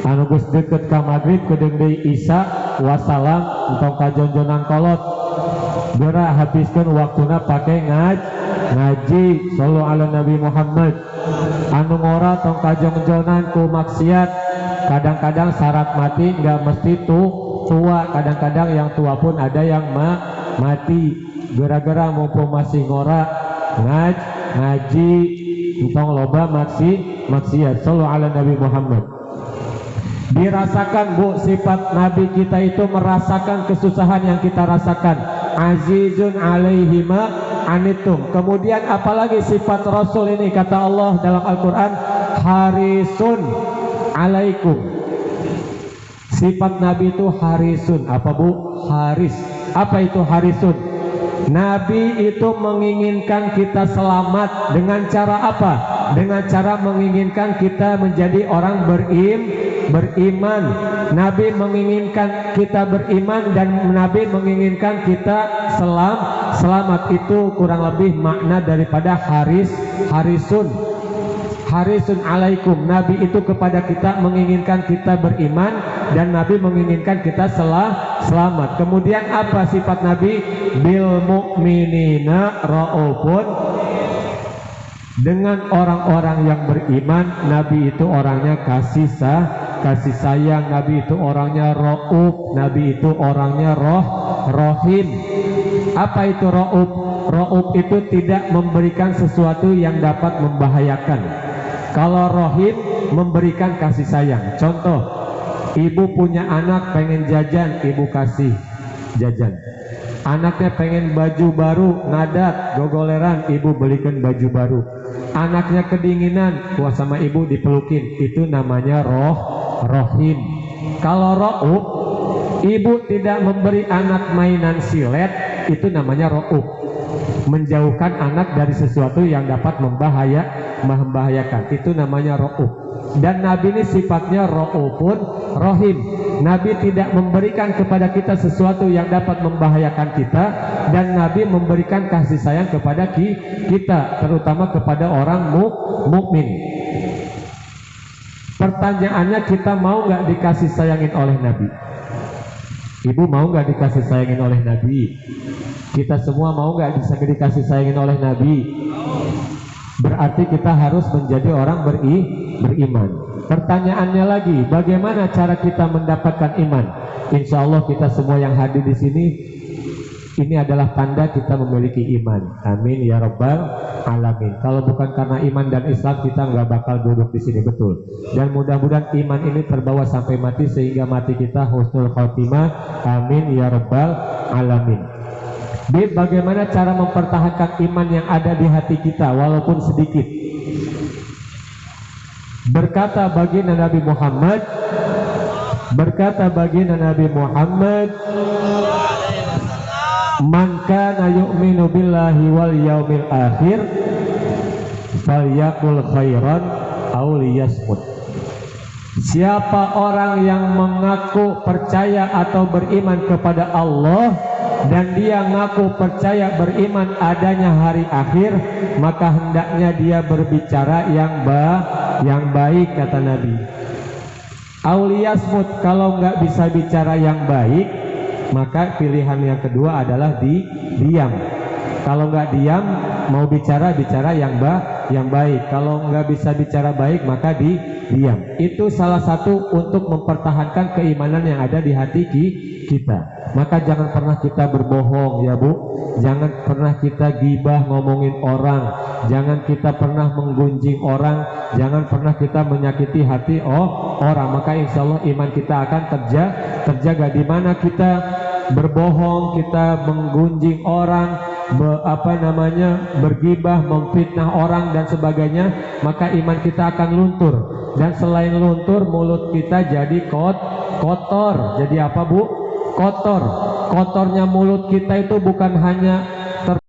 anu geus deukeut ka maghrib kedeung deui isya wassalam tong kajonjonan kolot. Geura habiskeun waktuna pake ngaji. Sallallahu ala Nabi Muhammad. Anu ngora tong kajonjonan ku maksiat, kadang-kadang syarat mati enggak mesti tua, kadang-kadang yang tua pun ada yang mati gara-gara mumpung masih ngora ngaji entong loba maksiat. Sallallahu ala Nabi Muhammad. Dirasakan Bu, sifat Nabi kita itu merasakan kesusahan yang kita rasakan. Azizun alaihi ma anitum. Kemudian apalagi sifat Rasul ini, kata Allah dalam Al-Quran, harisun alaikum. Sifat Nabi itu harisun. Apa Bu? Haris. Apa itu harisun? Nabi itu menginginkan kita selamat dengan cara apa? Dengan cara menginginkan kita menjadi orang beriman. Nabi menginginkan kita beriman dan Nabi menginginkan kita selamat. Itu kurang lebih makna daripada harisun. Harisun alaikum. Nabi itu kepada kita menginginkan kita beriman dan Nabi menginginkan kita selamat. Kemudian apa sifat Nabi? Bil mu'minina ra'ufun. Dengan orang-orang yang beriman, Nabi itu orangnya kasih sayang. Nabi itu orangnya ra'uf. Nabi itu orangnya rohim. Apa itu ra'uf? Ra'uf itu tidak memberikan sesuatu yang dapat membahayakan. Kalau rohim memberikan kasih sayang. Contoh, ibu punya anak pengen jajan, ibu kasih jajan. Anaknya pengen baju baru, ngadat, gogoleran, ibu belikan baju baru. Anaknya kedinginan, kuah sama ibu dipelukin. Itu namanya rohim. Kalau ra'uf, ibu tidak memberi anak mainan silet, itu namanya ra'uf. Menjauhkan anak dari sesuatu yang dapat membahayakan, itu namanya ra'uf. Dan Nabi ini sifatnya ra'ufun rohim. Nabi tidak memberikan kepada kita sesuatu yang dapat membahayakan kita, dan Nabi memberikan kasih sayang kepada kita, terutama kepada orang mukmin. Pertanyaannya, kita mau nggak dikasih sayangin oleh Nabi? Ibu mau nggak dikasih sayangin oleh Nabi? Kita semua mau nggak bisa dikasih sayangin oleh Nabi? Berarti kita harus menjadi orang beriman. Pertanyaannya lagi, bagaimana cara kita mendapatkan iman? Insya Allah kita semua yang hadir di sini, ini adalah tanda kita memiliki iman. Amin ya rabbal alamin. Kalau bukan karena iman dan Islam, kita nggak bakal duduk di sini, betul. Dan mudah-mudahan iman ini terbawa sampai mati sehingga mati kita husnul khotimah. Amin ya rabbal alamin. Bagaimana cara mempertahankan iman yang ada di hati kita walaupun sedikit? Berkata baginda Nabi Muhammad, man kana yu'minu billahi wal yaumil akhir falyakul khairan aw liyasmut. Siapa orang yang mengaku percaya atau beriman kepada Allah dan dia ngaku percaya beriman adanya hari akhir, maka hendaknya dia berbicara yang baik, kata Nabi. Auliyasmut, kalau nggak bisa bicara yang baik, maka pilihan yang kedua adalah diam. Kalau nggak diam, mau bicara yang baik. Kalau nggak bisa bicara baik, maka diam. Itu salah satu untuk mempertahankan keimanan yang ada di hati kita. Maka jangan pernah kita berbohong, ya Bu. Jangan pernah kita gibah ngomongin orang. Jangan kita pernah menggunjing orang. Jangan pernah kita menyakiti hati orang. Maka insya Allah iman kita akan terjaga. Di mana kita berbohong, kita menggunjing orang, bergibah, memfitnah orang dan sebagainya, maka iman kita akan luntur. Dan selain luntur, mulut kita jadi kotor. Jadi apa Bu? Kotor. Kotornya mulut kita itu bukan hanya